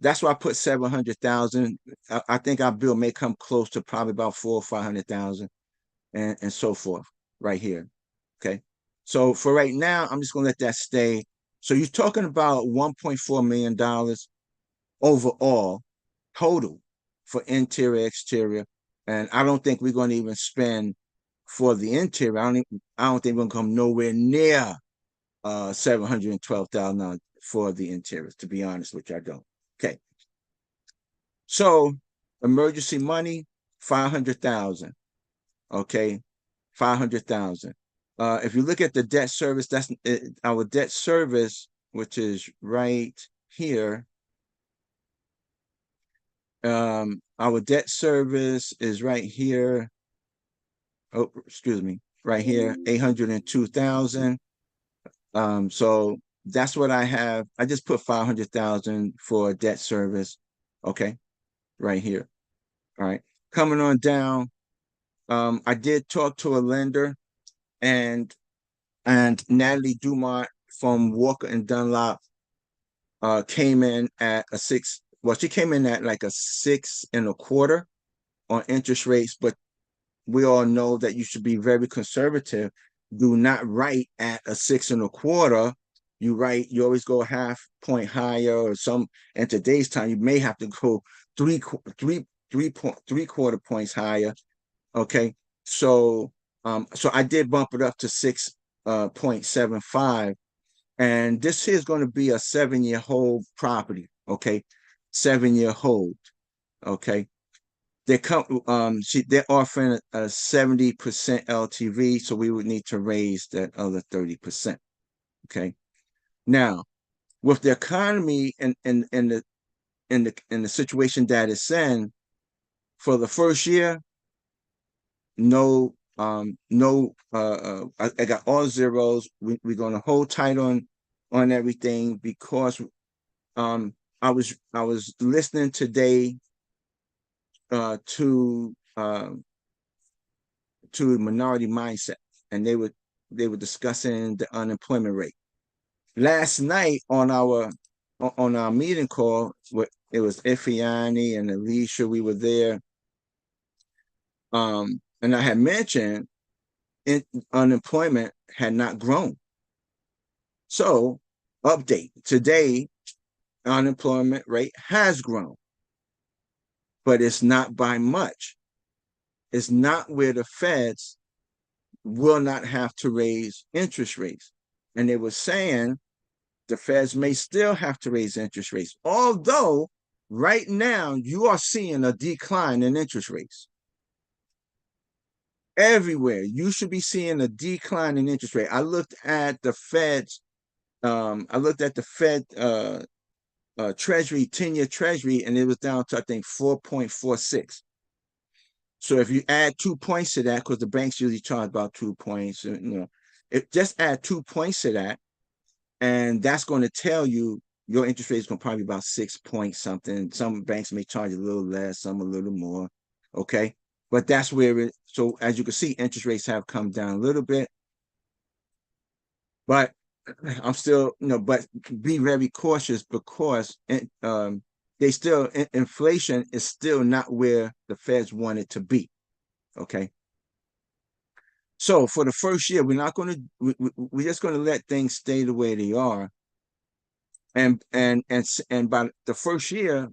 that's why I put 700,000. I think our bill may come close to probably about 400,000 or 500,000, and so forth right here. Okay. So for right now, I'm just gonna let that stay. So you're talking about $1.4 million overall total for interior, exterior. And I don't think we're going to even spend for the interior. I don't think we're going to come nowhere near $712,000 for the interiors, to be honest with you. I don't. Okay. So emergency money, 500,000. Okay. 500,000. If you look at the debt service, that's our debt service, which is right here. Our debt service is right here. Oh, excuse me, right here, 802,000. So that's what I have. I just put 500,000 for debt service. Okay, right here. All right, coming on down. I did talk to a lender, and Natalie Dumont from Walker and Dunlop came in at a 6. Well, she came in at like a 6.25 on interest rates, but we all know that you should be very conservative. Do not write at a 6.25. You always go half point higher, or some. In today's time, you may have to go 3.75 points higher. Okay, so I did bump it up to 6.75, and this is going to be a 7-year hold property. Okay, 7-year hold. Okay, they're offering a 70% LTV, so we would need to raise that other 30%. Okay, now with the economy and in the situation that it's in, for the first year, I got all zeros. We're going to hold tight on everything because I was listening today to Minority Mindset, and they were discussing the unemployment rate. Last night on our meeting call, it was Ifeanyi and Alicia, we were there. And I had mentioned unemployment had not grown. So, update today, unemployment rate has grown, but it's not by much. It's not where the feds will not have to raise interest rates. And they were saying the Feds may still have to raise interest rates, although right now you are seeing a decline in interest rates. Everywhere you should be seeing a decline in interest rate. I looked at the Fed's, Treasury, 10-year Treasury, and it was down to, I think, 4.46. So if you add 2 points to that, because the banks usually charge about 2 points, just add 2 points to that, and that's going to tell you your interest rate is going to probably be about 6 point something. Some banks may charge a little less, some a little more. Okay. But that's where so as you can see, interest rates have come down a little bit. But I'm still, but be very cautious because inflation is still not where the Feds want it to be. Okay. So for the first year, we're just going to let things stay the way they are. And by the first year,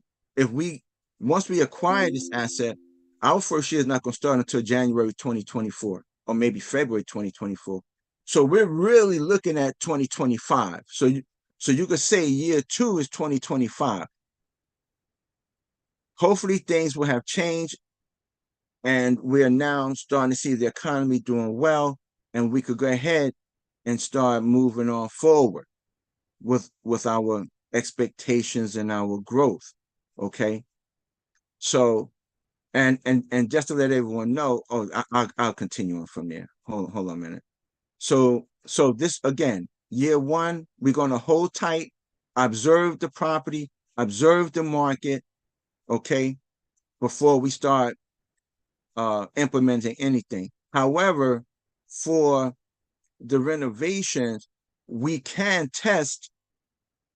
once we acquire this asset, our first year is not going to start until January 2024 or maybe February 2024. So we're really looking at 2025. So you could say year 2 is 2025. Hopefully things will have changed, and we're now starting to see the economy doing well, and we could go ahead and start moving on forward with our expectations and our growth. Okay. So, and just to let everyone know, I'll continue on from there. Hold on a minute. So this, again, year 1, we're going to hold tight, observe the property, observe the market, okay, before we start implementing anything. However, for the renovations, we can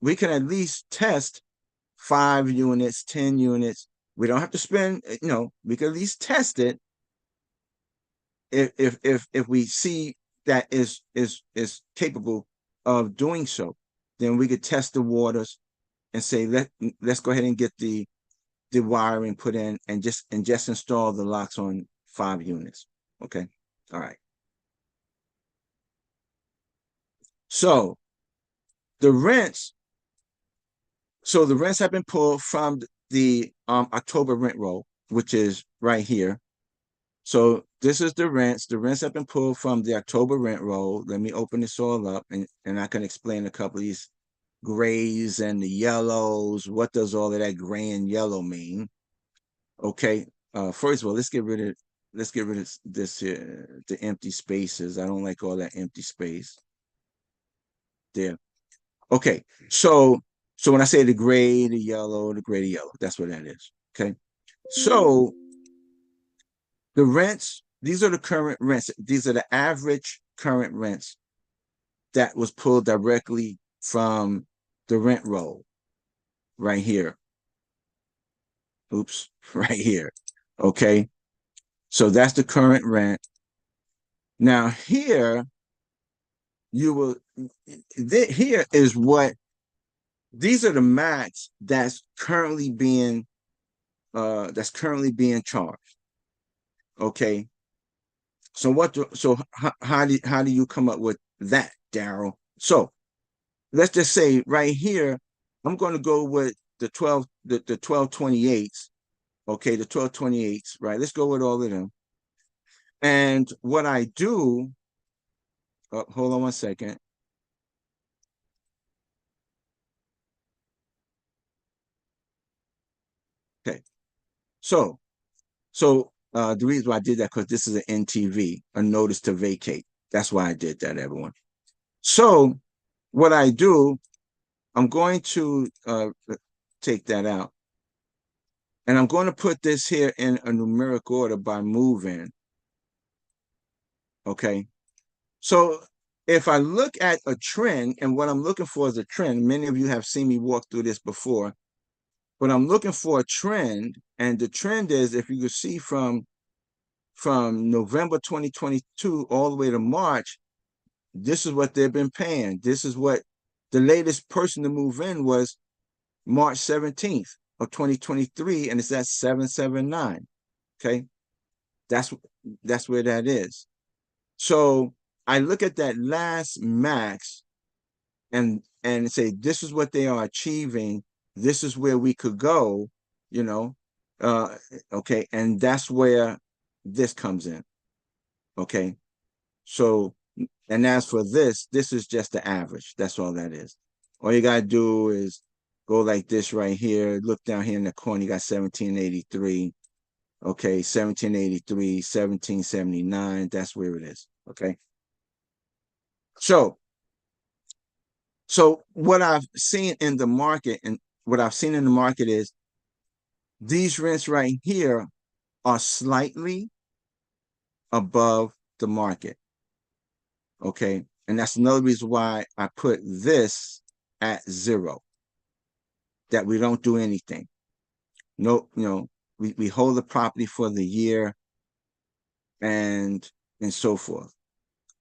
at least test 5 units, 10 units. We don't have to spend, we can at least test it. If we see that is capable of doing so, then we could test the waters and say, let's go ahead and get the wiring put in and just install the locks on 5 units. Okay. All right. So the rents have been pulled from the October rent roll, which is right here. So this is the rents. The rents have been pulled from the October rent roll. Let me open this all up, and I can explain a couple of these grays and the yellows. What does all of that gray and yellow mean? Okay. First of all, let's get rid of this here, the empty spaces. I don't like all that empty space there. Okay. So when I say the gray, the yellow, that's what that is. Okay. So the rents, these are the current rents. These are the average current rents that was pulled directly from the rent roll right here. Oops, right here. Okay. So that's the current rent. Now here, here is what, these are the max that's currently being charged. Okay. So how do you come up with that, Daryl? So let's just say right here, I'm going to go with the 1228s. Okay, the 1228s, right? Let's go with all of them. And what I do, hold on one second. Okay. So the reason why I did that, because this is an NTV, a notice to vacate. That's why I did that, everyone. So what I do, I'm going to take that out. And I'm going to put this here in a numeric order by move-in. Okay. So if I look at a trend, and what I'm looking for is a trend, many of you have seen me walk through this before, but I'm looking for a trend. And the trend is, if you can see from November 2022 all the way to March, this is what they've been paying. This is what the latest person to move in was March 17th of 2023, and it's at 779. Okay. That's where that is. So I look at that last max and say, this is what they are achieving. This is where we could go, you know. Okay, and that's where this comes in. Okay. So, and as for this is just the average. That's all that is. All you gotta do is go like this right here. Look down here in the corner, you got 1783. Okay, 1783, 1779. That's where it is. Okay. So what I've seen in the market is these rents right here are slightly above the market. Okay. And that's another reason why I put this at 0, that we don't do anything. No, we hold the property for the year and so forth.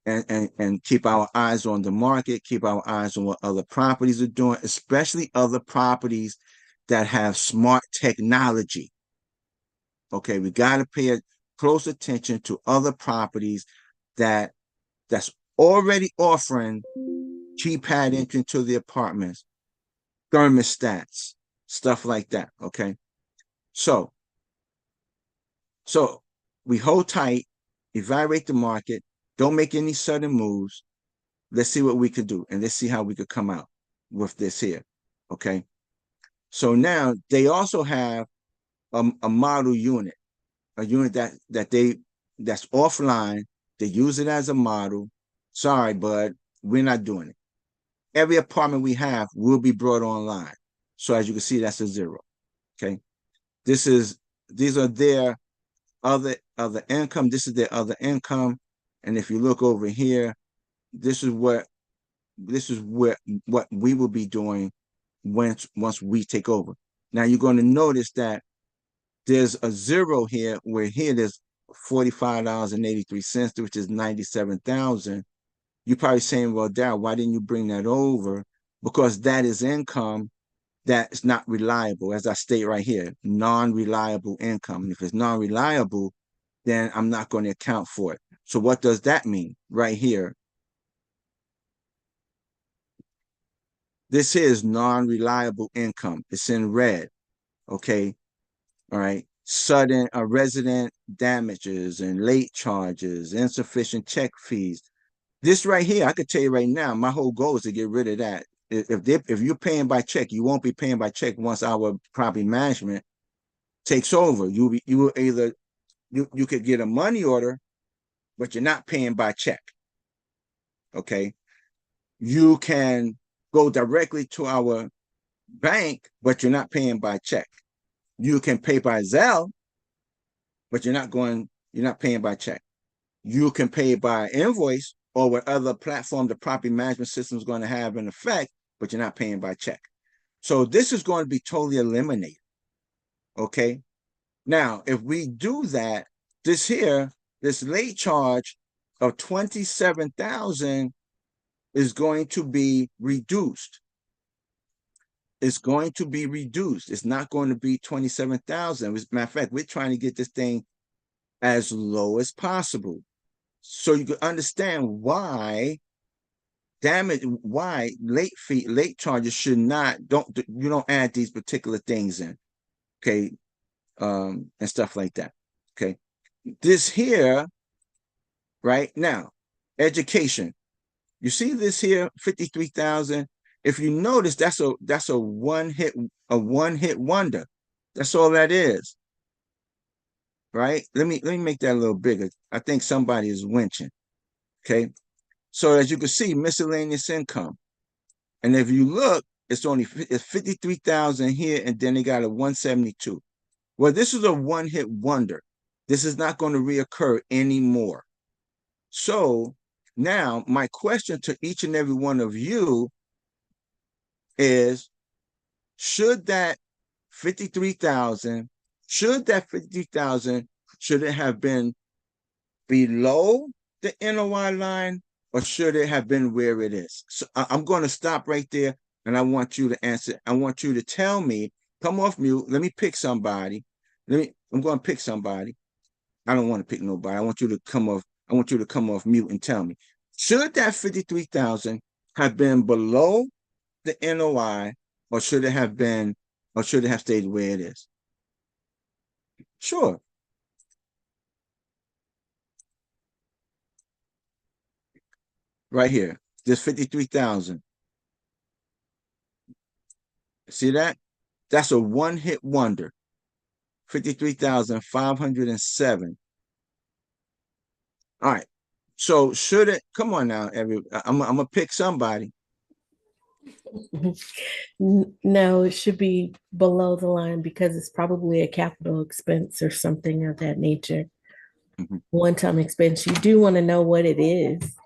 And keep our eyes on the market, keep our eyes on what other properties are doing, especially other properties that have smart technology. Okay, we got to pay close attention to other properties that's already offering keypad entry to the apartments, thermostats, stuff like that. Okay, so we hold tight, evaluate the market, don't make any sudden moves. Let's see what we could do, and let's see how we could come out with this here. Okay, so now they also have a model unit, a unit that's offline. They use it as a model. Sorry, but we're not doing it. Every apartment we have will be brought online. So as you can see, that's a 0. Okay, these are their other income. This is their other income, and if you look over here, this is what we will be doing once we take over. Now you're going to notice that there's a 0 here, where here there's $45.83, which is 97,000. You're probably saying, well, Darryl, why didn't you bring that over? Because that is income that's not reliable, as I state right here, non-reliable income. And if it's non-reliable, then I'm not going to account for it. So what does that mean right here? This is non-reliable income. It's in red. Okay. All right. Sudden resident damages and late charges, insufficient check fees. This right here, I could tell you right now, my whole goal is to get rid of that. If you're paying by check, you won't be paying by check once our property management takes over. You will either you could get a money order, but you're not paying by check. Okay. You can go directly to our bank, but you're not paying by check. You can pay by Zelle, but you're not paying by check. You can pay by invoice or whatever platform the property management system is going to have in effect, but you're not paying by check. So this is going to be totally eliminated. Okay. Now, if we do that, this late charge of 27,000 is going to be reduced. It's going to be reduced. It's not going to be 27,000. As a matter of fact, we're trying to get this thing as low as possible, so you can understand why late charges should not, you don't add these particular things in. Okay. And stuff like that. Okay. This here, right now, education. You see this here, 53,000. If you notice, that's a one hit wonder. That's all that is. Right? Let me make that a little bigger. I think somebody is winching. Okay. So as you can see, miscellaneous income. And if you look, it's 53,000 here, and then they got a 172. Well, this is a one-hit wonder. This is not going to reoccur anymore. So now my question to each and every one of you is, should that 53,000, should it have been below the NOI line, or should it have been where it is? So I'm going to stop right there, and I want you to answer. I want you to tell me, come off mute. Let me pick somebody. I'm going to pick somebody. I don't want to pick nobody. I want you to come off. I want you to come off mute and tell me, should that 53,000 have been below the NOI, or should it have been, or should it have stayed where it is? Sure. Right here, this 53,000. See that? That's a one-hit wonder. 53,507. All right. So should it, come on now, I'm gonna pick somebody. No, it should be below the line because it's probably a capital expense or something of that nature. Mhm. One-time expense. You do want to know what it is.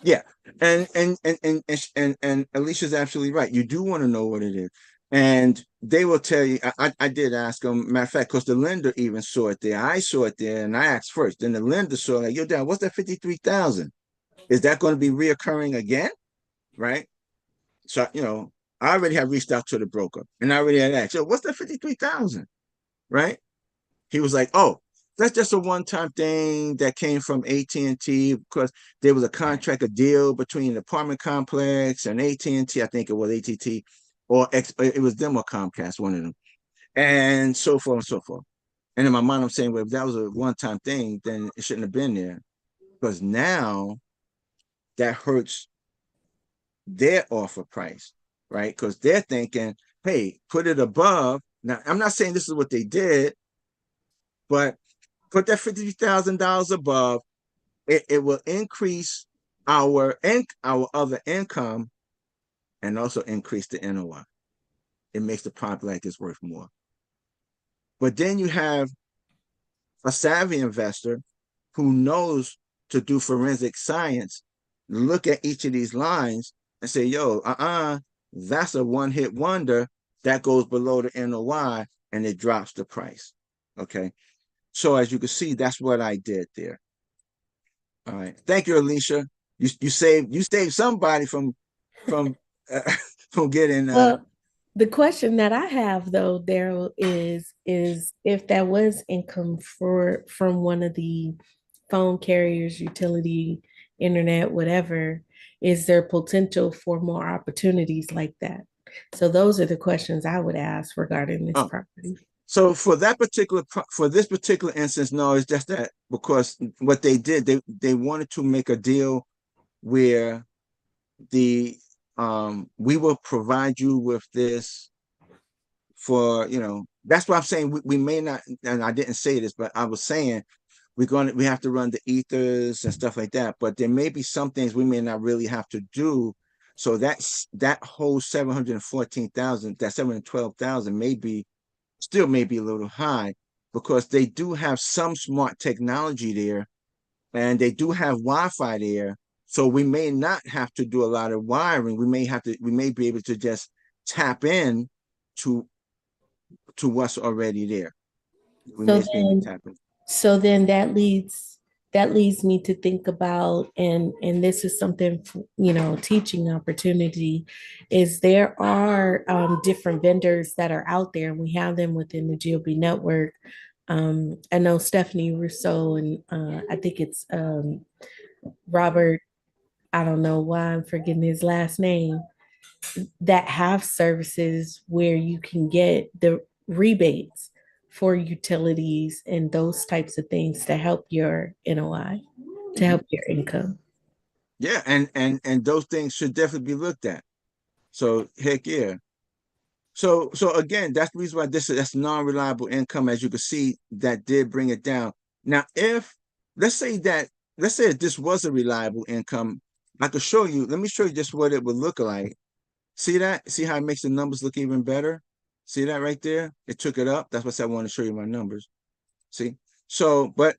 Yeah, and Alicia's absolutely right. You do want to know what it is, and they will tell you. I did ask them. Matter of fact, because the lender even saw it there. I saw it there, and I asked first. Then the lender saw like, yo, Dad, what's that 53,000? Is that going to be reoccurring again? Right. So I already have reached out to the broker, and I already had asked, yo, what's that 53,000? Right. He was like, oh, that's just a one-time thing that came from AT&T because there was a contract, a deal between the apartment complex and AT&T. I think it was AT&T it was them or Comcast, one of them, and so forth and so forth. And in my mind, I'm saying, well, if that was a one-time thing, then it shouldn't have been there, because now that hurts their offer price, right? Because they're thinking, hey, put it above. Now, I'm not saying this is what they did, but put that $50,000 above, it will increase our other income and also increase the NOI. It makes the property like it's worth more. But then you have a savvy investor who knows to do forensic science, look at each of these lines and say, yo, that's a one-hit wonder that goes below the NOI and it drops the price. Okay. So as you can see, that's what I did there. All right. Thank you, Alicia. You saved somebody from from from getting Well, the question that I have though, Daryl, is if that was income from one of the phone carriers, utility, internet, whatever, is there potential for more opportunities like that? So those are the questions I would ask regarding this property. So for this particular instance, no, it's just that because what they did, they wanted to make a deal where the we will provide you with this for, that's what I'm saying. We may not, and I didn't say this, but I was saying we have to run the ethers and stuff like that, but there may be some things we may not really have to do. So that whole 714,000, that 712,000 still may be a little high, because they do have some smart technology there and they do have Wi-Fi there. So we may not have to do a lot of wiring. We may be able to just tap in to what's already there. We So may just be able to then, tap in. so then that leads me to think about, and this is something, teaching opportunity, is there are different vendors that are out there, and we have them within the GOB network. I know Stephanie Rousseau and I think it's Robert, I don't know why I'm forgetting his last name, that have services where you can get the rebates for utilities and those types of things to help your NOI, to help your income. Yeah, and those things should definitely be looked at. So heck yeah. So again, that's the reason why that's non-reliable income. As you can see, that did bring it down. Now, if let's say if this was a reliable income, I could show you. Let me show you just what it would look like. See that? See how it makes the numbers look even better? See that right there? It took it up. That's what I want to show you my numbers. See? So, but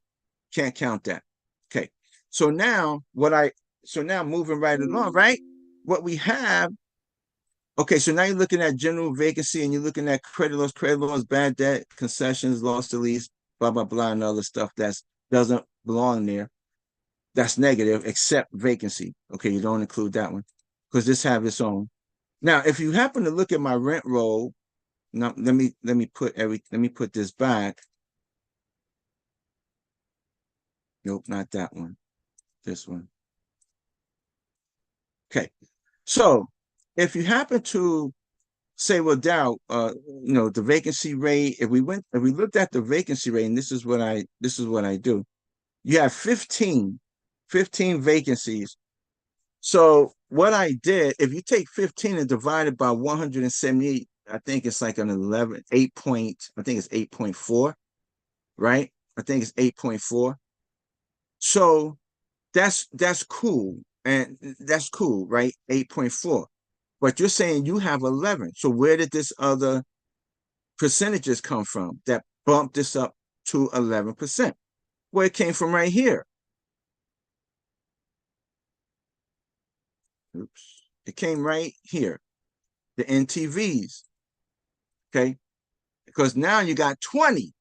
can't count that. Okay. So now moving right along, right? What we have, okay, so now you're looking at general vacancy and you're looking at credit loss, bad debt, concessions, loss to lease, blah, blah, blah, and other stuff that doesn't belong there. That's negative, except vacancy. Okay, you don't include that one because this have its own. Now, if you happen to look at my rent roll, now let me put this back. Nope, not that one. This one. Okay. So if you happen to say, well, Dow, the vacancy rate, if we looked at the vacancy rate, and this is what I do, you have 15 vacancies. So what I did, if you take 15 and divide it by 178, I think it's like an 8 point, I think it's 8.4, right? I think it's 8.4. So that's cool. And that's cool, right? 8.4. But you're saying you have 11. So where did this other percentages come from that bumped this up to 11%? Well, it came from right here. Oops. It came right here, the NTVs. Okay. Because now you got 20,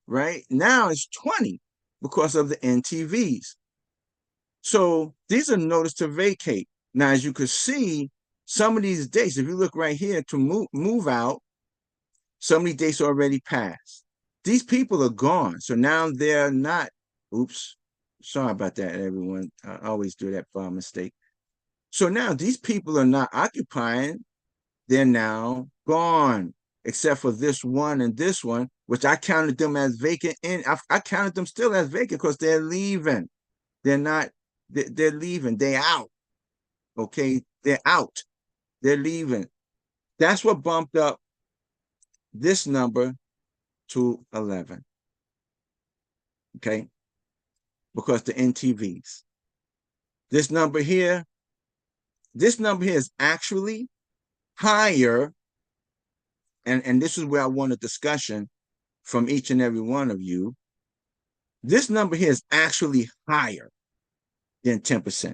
right? Now it's 20 because of the NTVs. So these are notice to vacate. Now, as you can see, some of these dates, if you look right here to move out, some of these dates already passed. These people are gone. So now they're not, oops, sorry about that, everyone. I always do that by mistake. So now these people are not occupying. They're now gone, except for this one and this one, which I counted them as vacant. And I counted them still as vacant because they're leaving. They're not, they're leaving. They're out. Okay. They're out. They're leaving. That's what bumped up this number to 11. Okay. Because the NTVs. This number here is actually higher. And this is where I want a discussion from each and every one of you. This number here is actually higher than 10%.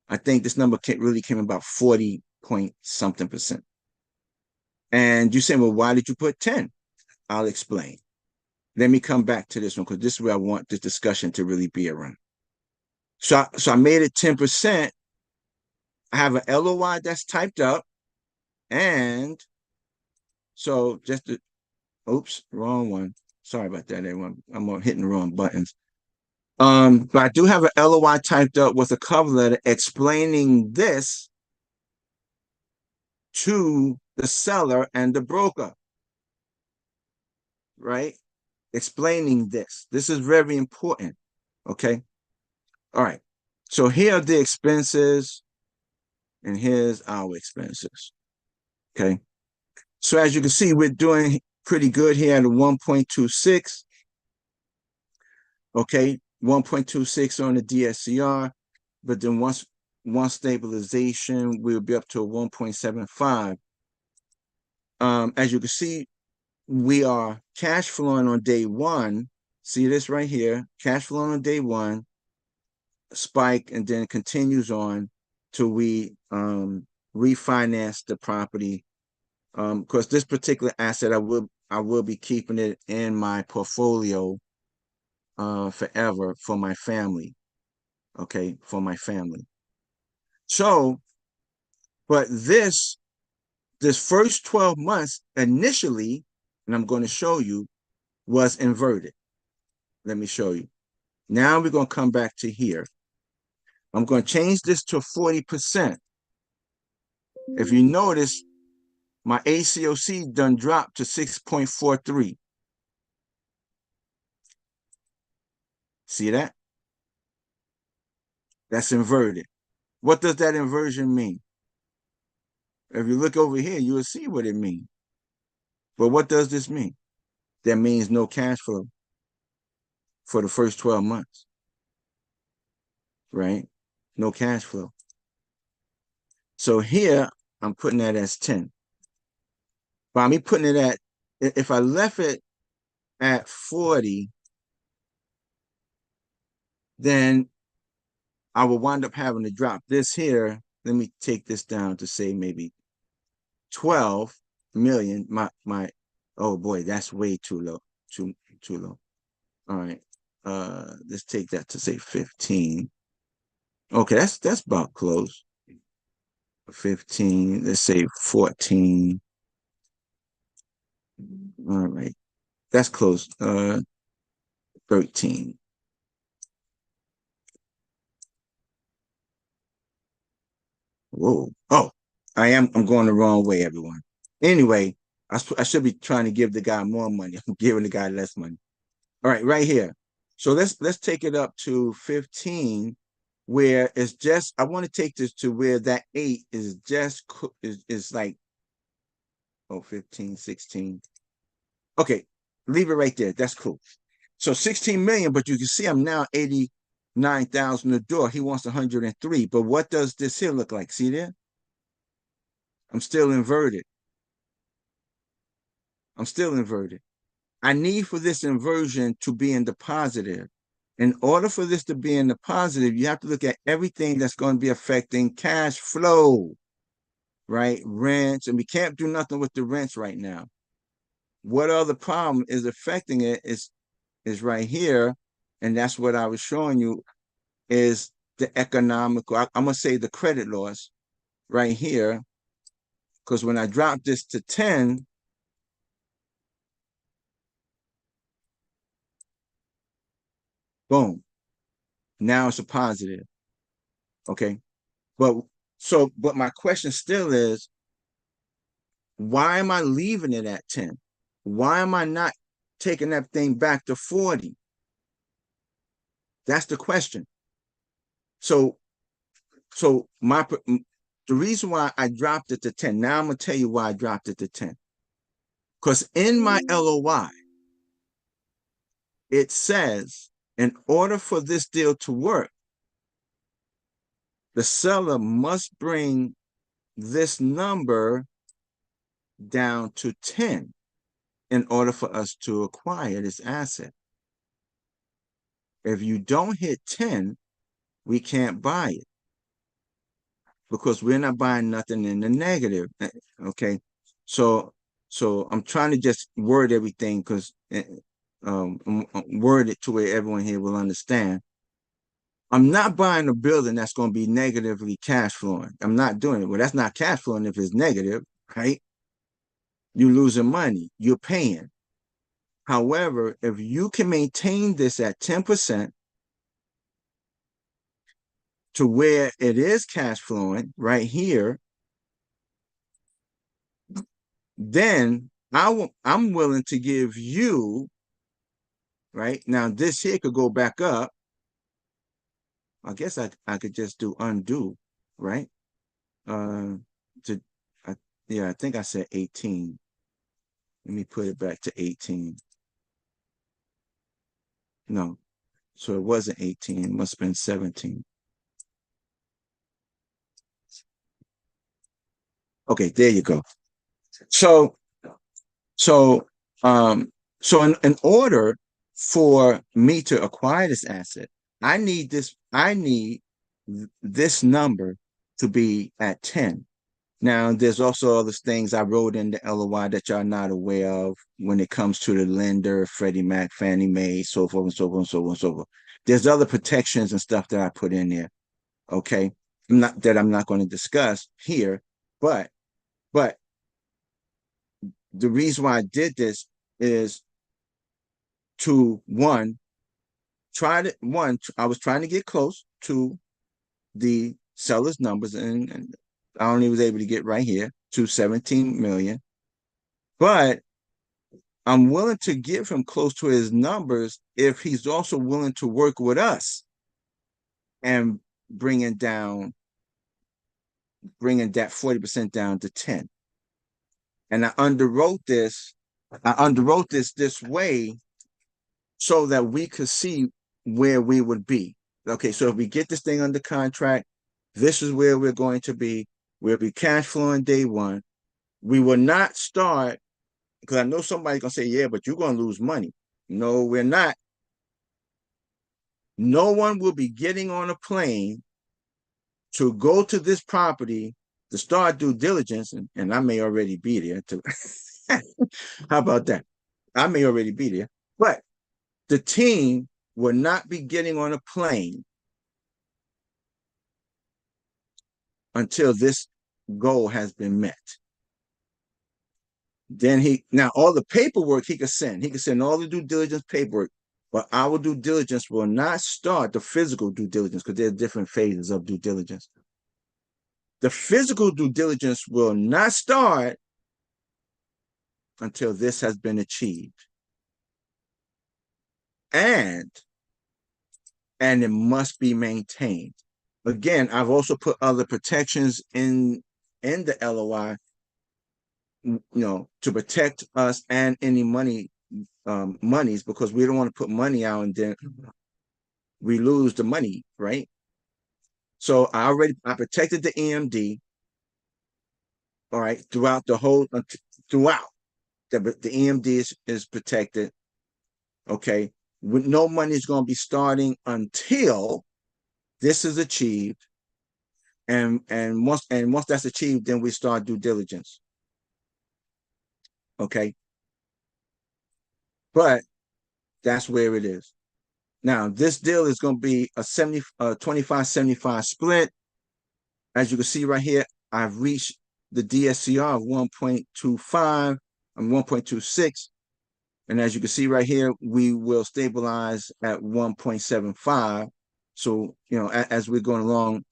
I think this number really came about 40 point something percent. And you say, well, why did you put 10? I'll explain. Let me come back to this one because this is where I want this discussion to really be around. So I made it 10%. I have an LOI that's typed up. And so just to, oops, wrong one. Sorry about that, everyone. I'm hitting the wrong buttons. But I do have an LOI typed up with a cover letter explaining this to the seller and the broker, right? Explaining this. This is very important, okay? All right. So here are the expenses, and here's our expenses, okay? So as you can see, we're doing pretty good here at a 1.26, okay? 1.26 on the DSCR, but then once stabilization, we'll be up to a 1.75. As you can see, we are cash flowing on day one. See this right here, cash flowing on day one, spike, and then continues on till we refinance the property. Because this particular asset, I will be keeping it in my portfolio forever for my family. Okay, for my family. So, but this first 12 months initially, and I'm going to show you, was inverted. Let me show you. Now we're going to come back to here. I'm going to change this to 40%. If you notice, my ACOC done dropped to 6.43. See that? That's inverted. What does that inversion mean? If you look over here, you will see what it means. But what does this mean? That means no cash flow for the first 12 months, right? No cash flow. So here, I'm putting that as 10. By me putting it at, if I left it at 40, then I will wind up having to drop this here. Let me take this down to say maybe 12 million. Oh boy, that's way too low. Too low. All right. Let's take that to say 15. Okay, that's about close. 15, let's say 14. All right. That's close. 13. Whoa. Oh, I'm going the wrong way, everyone. Anyway, I should be trying to give the guy more money. I'm giving the guy less money. All right, right here. So let's take it up to 15, where it's just, I want to take this to where that 8 is just is like, oh, 15, 16. Okay, leave it right there. That's cool. So 16 million, but you can see I'm now 89,000 a door. He wants 103. But what does this here look like? See there? I'm still inverted. I'm still inverted. I need for this inversion to be in the positive. In order for this to be in the positive, you have to look at everything that's going to be affecting cash flow, right? Rents, and we can't do nothing with the rents right now. What other problem is affecting it is right here, and that's what I was showing you, is the economical, I'm going to say the credit loss right here, because when I drop this to 10, boom, now it's a positive, okay? But my question still is, why am I leaving it at 10? Why am I not taking that thing back to 40? That's the question. So the reason why I dropped it to 10, now I'm going to tell you why I dropped it to 10. Because in my LOI, it says, in order for this deal to work, the seller must bring this number down to 10 in order for us to acquire this asset. If you don't hit 10, we can't buy it because we're not buying nothing in the negative. Okay. So I'm trying to just word everything because word it to where everyone here will understand. I'm not buying a building that's going to be negatively cash flowing. I'm not doing it. Well, that's not cash flowing if it's negative, right? You're losing money. You're paying. However, if you can maintain this at 10% to where it is cash flowing right here, then I'm willing to give you, right? Now, this here could go back up. I guess I could just do undo, right? Yeah, I think I said 18. Let me put it back to 18. No, so it wasn't 18. It must have been 17. Okay, there you go. So in order for me to acquire this asset, I need this number to be at 10. Now, there's also other things I wrote in the LOI that y'all not aware of when it comes to the lender, Freddie Mac, Fannie Mae, so forth and so forth and so forth and so forth. There's other protections and stuff that I put in there. Okay. I'm not going to discuss here, but the reason why I did this is to I was trying to get close to the seller's numbers, and I only was able to get right here to 17 million. But I'm willing to give him close to his numbers if he's also willing to work with us and bringing that 40% down to 10. And I underwrote this this way so that we could see where we would be. Okay, so if we get this thing under contract, this is where we're going to be. We'll be cash flowing day one. We will not start, because I know somebody's going to say, yeah, but you're going to lose money. No, we're not. No one will be getting on a plane to go to this property to start due diligence, and I may already be there too. How about that? I may already be there, but the team will not be getting on a plane until this goal has been met. Then now all the paperwork he could send all the due diligence paperwork, but our due diligence will not start the physical due diligence because there are different phases of due diligence. The physical due diligence will not start until this has been achieved. And it must be maintained. Again, I've also put other protections in the LOI, to protect us and any monies, because we don't want to put money out and then we lose the money, right? So I protected the EMD, all right, throughout the EMD is protected, okay? No money is going to be starting until this is achieved, and once that's achieved, then we start due diligence, okay? But that's where it is. Now, this deal is going to be a 25-75 split. As you can see right here, I've reached the DSCR of 1.25 and 1.26. And as you can see right here, we will stabilize at 1.75. So, as we're going along,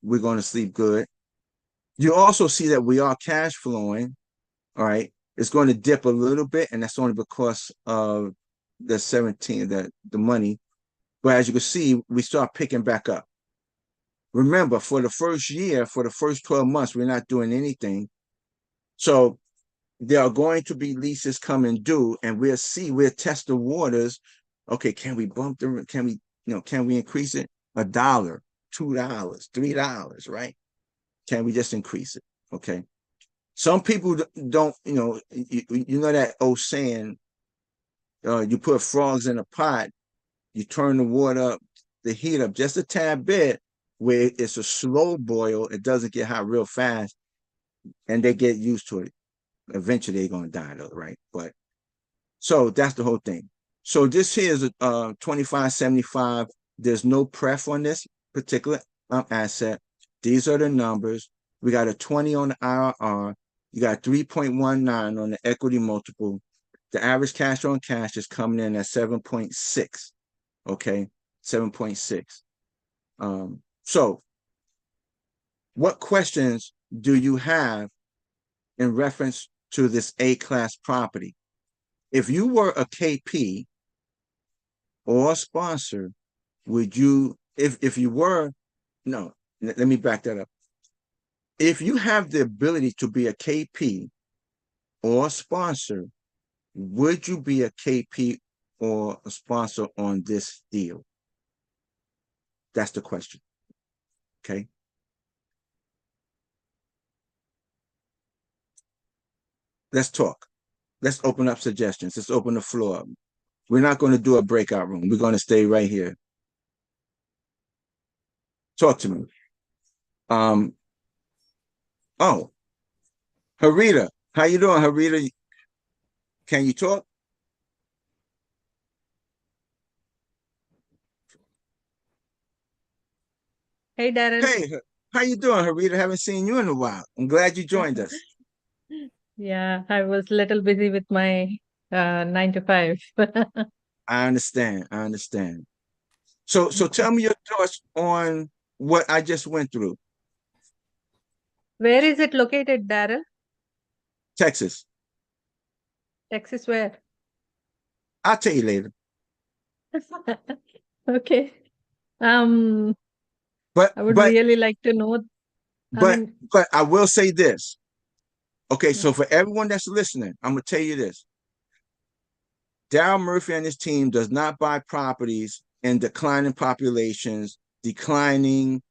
we're going to sleep good. You also see that we are cash flowing, all right? It's going to dip a little bit, and that's only because of the 17, the money. But as you can see, we start picking back up. Remember, for the first year, for the first 12 months, we're not doing anything. So there are going to be leases coming due, and we'll test the waters. Okay, can we bump them? Can we increase it $1, $2, $3, right? Can we just increase it? Okay. Some people don't, you know that old saying, you put frogs in a pot, you turn the water up, the heat up just a tad bit, where it's a slow boil, it doesn't get hot real fast, and they get used to it. Eventually they're going to die though, right? But so that's the whole thing. So this here is a 25-75. There's no pref on this particular asset. These are the numbers. We got a 20 on the IRR. You got 3.19 on the equity multiple. The average cash on cash is coming in at 7.6. Okay, 7.6. So what questions do you have in reference to this A-class property? If you were a KP or a sponsor, would you, if you were, no, let me back that up. If you have the ability to be a KP or a sponsor, would you be a KP or a sponsor on this deal? That's the question. Okay. Let's talk. Let's open up suggestions. Let's open the floor up. We're not going to do a breakout room. We're going to stay right here. Talk to me. Oh, Harita, how you doing, Harita? Can you talk? Hey, Darren. Hey, how you doing, Harita? Haven't seen you in a while. I'm glad you joined us. Yeah, I was a little busy with my 9 to 5. I understand. I understand. So tell me your thoughts on what I just went through. Where is it located, Darren? Texas. Texas, where? I'll tell you later. Okay. But I would really like to know. but I will say this. Okay, so for everyone that's listening, I'm gonna tell you this. Darryl Murphy and his team does not buy properties in declining populations, declining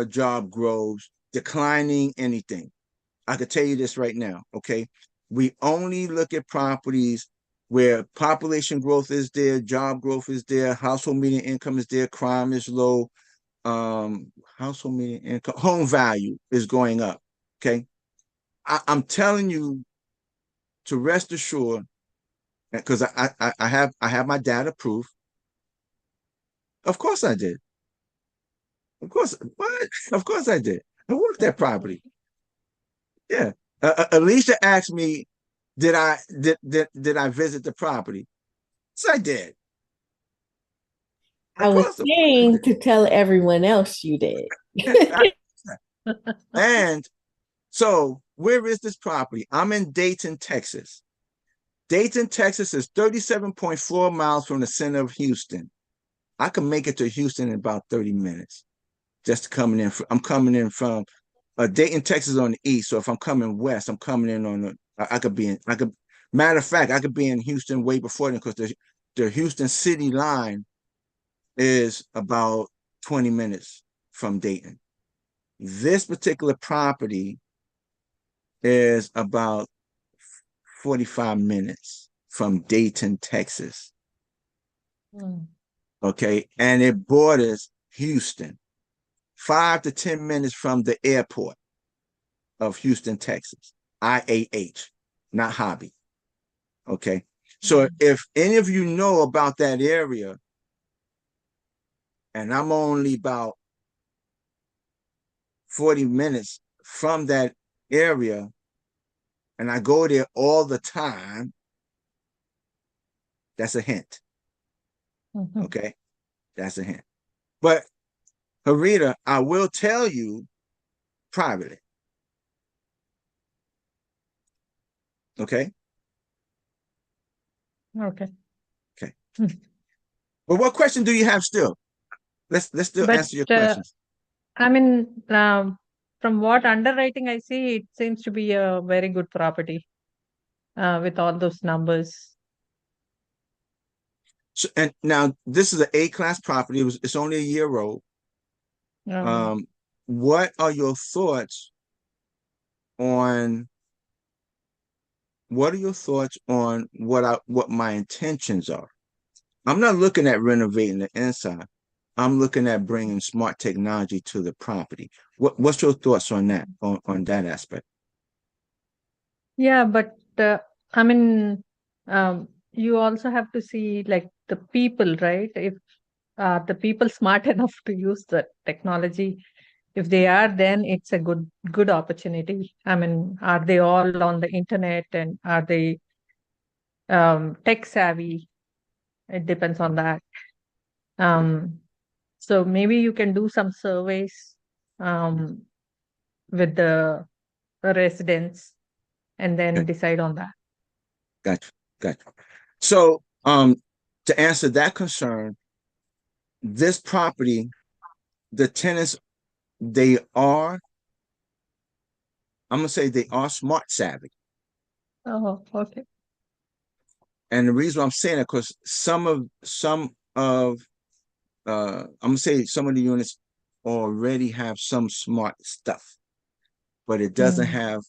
job growth, declining anything. I could tell you this right now, okay? We only look at properties where population growth is there, job growth is there, household median income is there, crime is low, household median income, home value is going up, okay? I'm telling you to rest assured, because I have my data proof. Of course I did. Of course, what? Of course I did. I worked that property. Yeah. Alicia asked me, did I visit the property? Yes, I did. I was saying to tell everyone else you did. And so where is this property? I'm in Dayton, Texas. Dayton, Texas is 37.4 miles from the center of Houston. I can make it to Houston in about 30 minutes. Just coming in. I'm coming in from Dayton, Texas on the east. So if I'm coming west, I'm coming in on the, I could be in, matter of fact, I could be in Houston way before then, because the Houston city line is about 20 minutes from Dayton. This particular property is about 45 minutes from Dayton, Texas. Okay. And it borders Houston, 5 to 10 minutes from the airport of Houston, Texas, IAH, not Hobby. Okay. So if any of you know about that area, and I'm only about 40 minutes from that area, and I go there all the time, that's a hint. Okay. That's a hint. But Harita, I will tell you privately. Okay. Okay. Okay. Well, what question do you have still? Let's still But answer your questions. I mean, from what underwriting I see, it seems to be a very good property with all those numbers. So, and now this is an A-class property. It's only a year old. What are your thoughts on what my intentions are? I'm not looking at renovating the inside. I'm looking at bringing smart technology to the property. What's your thoughts on that, on that aspect? Yeah, but I mean, you also have to see like the people, right? If the people smart enough to use the technology, if they are, then it's a good opportunity. I mean, are they all on the internet and are they tech savvy? It depends on that. So maybe you can do some surveys with the residents and then Okay. decide on that. Gotcha. So, to answer that concern, this property, the tenants, I'm gonna say they are smart savvy. Oh, okay. And the reason I'm saying that, because I'm gonna say some of the units already have some smart stuff, but it doesn't have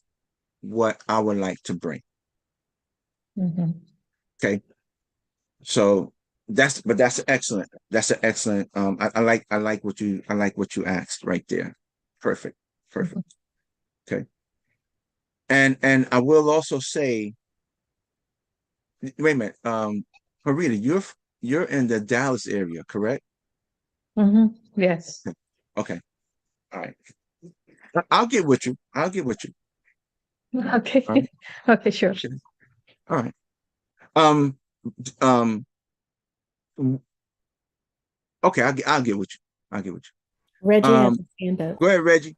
what I would like to bring. Okay. So that's excellent. That's an excellent. I like what you asked right there. Perfect. Okay. And I will also say, wait a minute. Harita, you're in the Dallas area, correct? Yes. Okay. All right. I'll get with you. Okay. All right. Okay, sure. All right. Um, okay, I'll get with you. Reggie has his hand up. Go ahead, Reggie.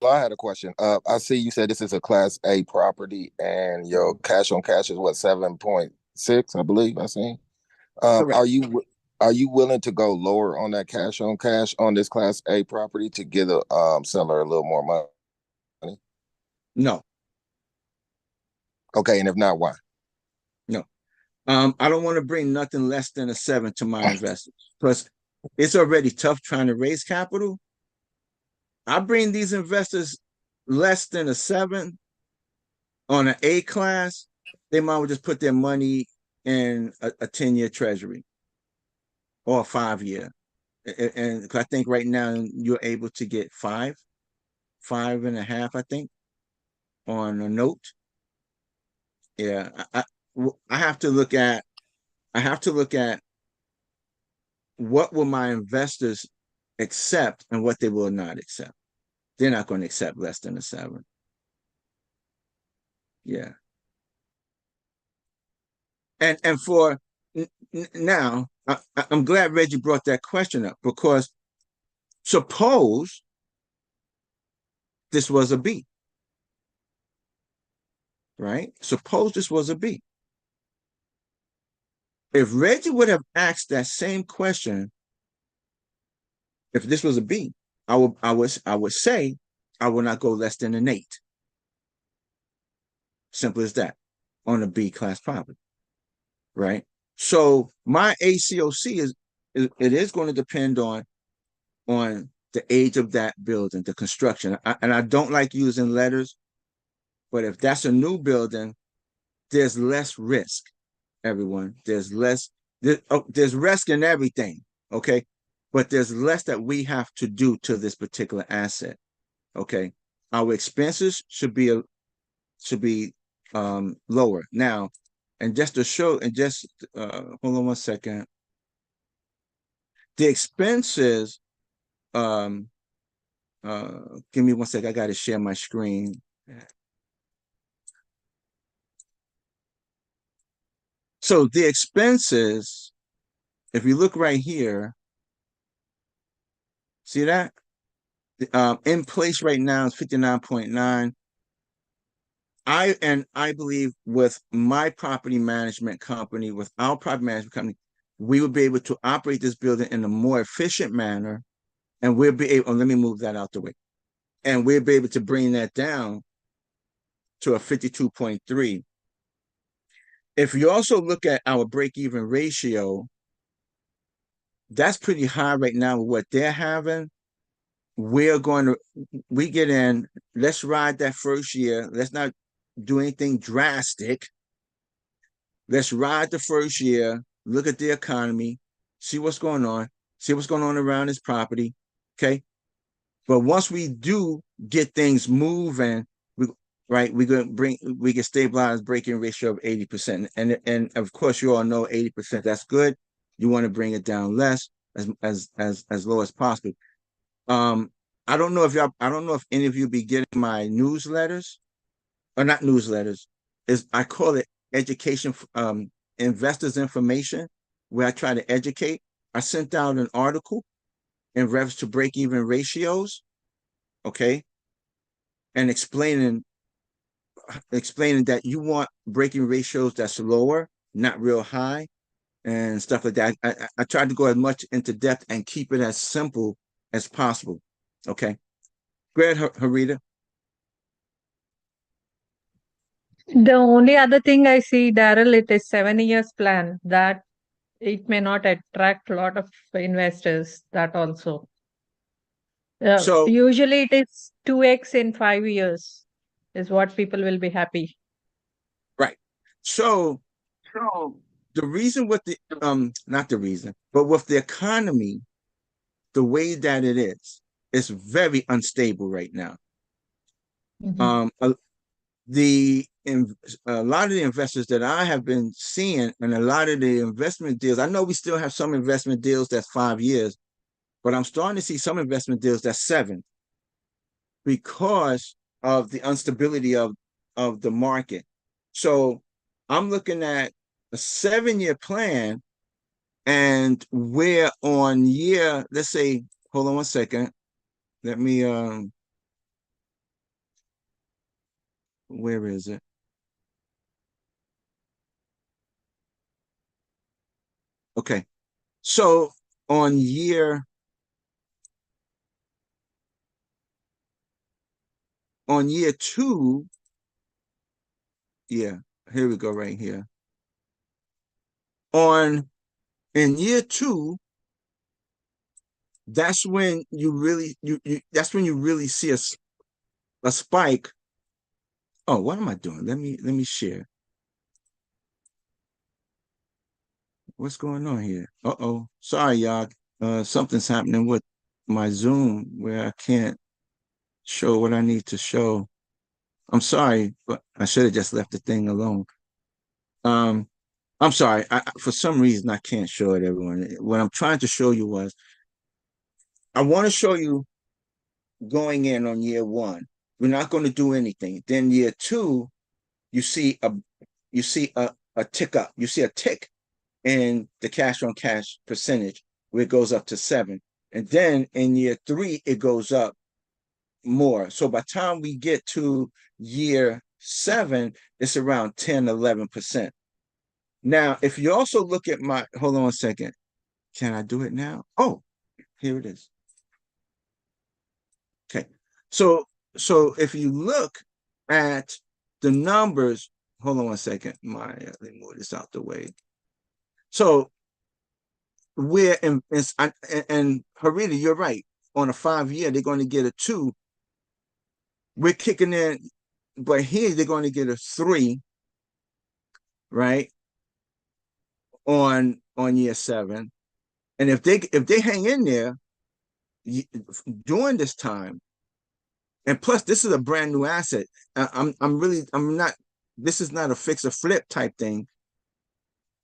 Well, I had a question. I see you said this is a Class A property, and your cash on cash is what, 7.6, I believe I seen. Correct. Are you willing to go lower on that cash on cash on this Class A property to give the seller a little more money? No. Okay, and if not, why? No. I don't want to bring nothing less than a 7 to my investors. Plus, it's already tough trying to raise capital. I bring these investors less than a 7 on an A class, they might well just put their money in a 10-year treasury or a 5-year. And I think right now you're able to get 5.5, I think, on a note. Yeah, I have to look at what will my investors accept and what they will not accept. They're not going to accept less than a 7. Yeah. And for now, I'm glad Reggie brought that question up, because Suppose this was a B, right? Suppose this was a B. If Reggie would have asked that same question, if this was a B, I would say I will not go less than an 8. Simple as that on a B class property, right? So my ACOC it is going to depend on the age of that building, the construction. And I don't like using letters, but if that's a new building, there's less risk, everyone. There's risk in everything, okay? But there's less that we have to do to this particular asset, okay? Our expenses should be lower. Now, and just to show, and just hold on one second. The expenses, give me one second. I got to share my screen. So the expenses, if you look right here, see that? In place right now is 59.9. I believe with my property management company, with our property management company, we will be able to operate this building in a more efficient manner, and we'll be able, let me move that out the way. And we'll be able to bring that down to a 52.3. If you also look at our break-even ratio, that's pretty high right now with what they're having. We get in, let's ride that first year. Let's not do anything drastic. Let's ride the first year, look at the economy, see what's going on around this property, okay? But once we do get things moving, we can stabilize break-in ratio of 80%. And of course, you all know 80%, that's good. You want to bring it down less, as low as possible. I don't know if any of you be getting my newsletters, or not newsletters, I call it education, investors information, where I try to educate. I sent out an article in reference to break-even ratios, okay, and explaining that you want break-even ratios that's lower, not real high, and stuff like that. I tried to go as much into depth and keep it as simple as possible. Okay, go ahead, Harita. The only other thing I see, Daryl, it is 7 years plan that it may not attract a lot of investors. That also. So Usually it is 2x in 5 years is what people will be happy. right. So the reason with the not the reason, but with the economy, the way that it is, it's very unstable right now. Mm-hmm. A lot of the investors that I have been seeing, and a lot of the investment deals, I know we still have some investment deals that's 5 years, but I'm starting to see some investment deals that's 7, because of the instability of the market. So I'm looking at a 7-year plan, and we're on year, let's say, hold on one second. Let me, where is it? Okay. So on year 2, yeah, here we go right here. In year 2, that's when you really see a spike. Oh, what am I doing? Let me share. What's going on here? Uh-oh. Sorry, y'all. Something's happening with my Zoom where I can't show what I need to show. I'm sorry, but I should have just left the thing alone. I'm sorry. For some reason, I can't show it, everyone. What I'm trying to show you was, I want to show you going in on year 1. We're not going to do anything. Then year 2, you see a tick up. You see a tick in the cash on cash percentage where it goes up to 7. And then in year 3, it goes up more. So by the time we get to year 7, it's around 10, 11%. Now, if you also look at my, hold on a second. Can I do it now? Oh, here it is. Okay. So if you look at the numbers, hold on one second. Let me move this out the way. So we're in, and Harita, you're right. On a 5-year, they're going to get a 2. We're kicking in, but here they're going to get a 3, right? On year 7. And if they hang in there during this time, and plus this is a brand new asset. I'm not, this is not a fix or flip type thing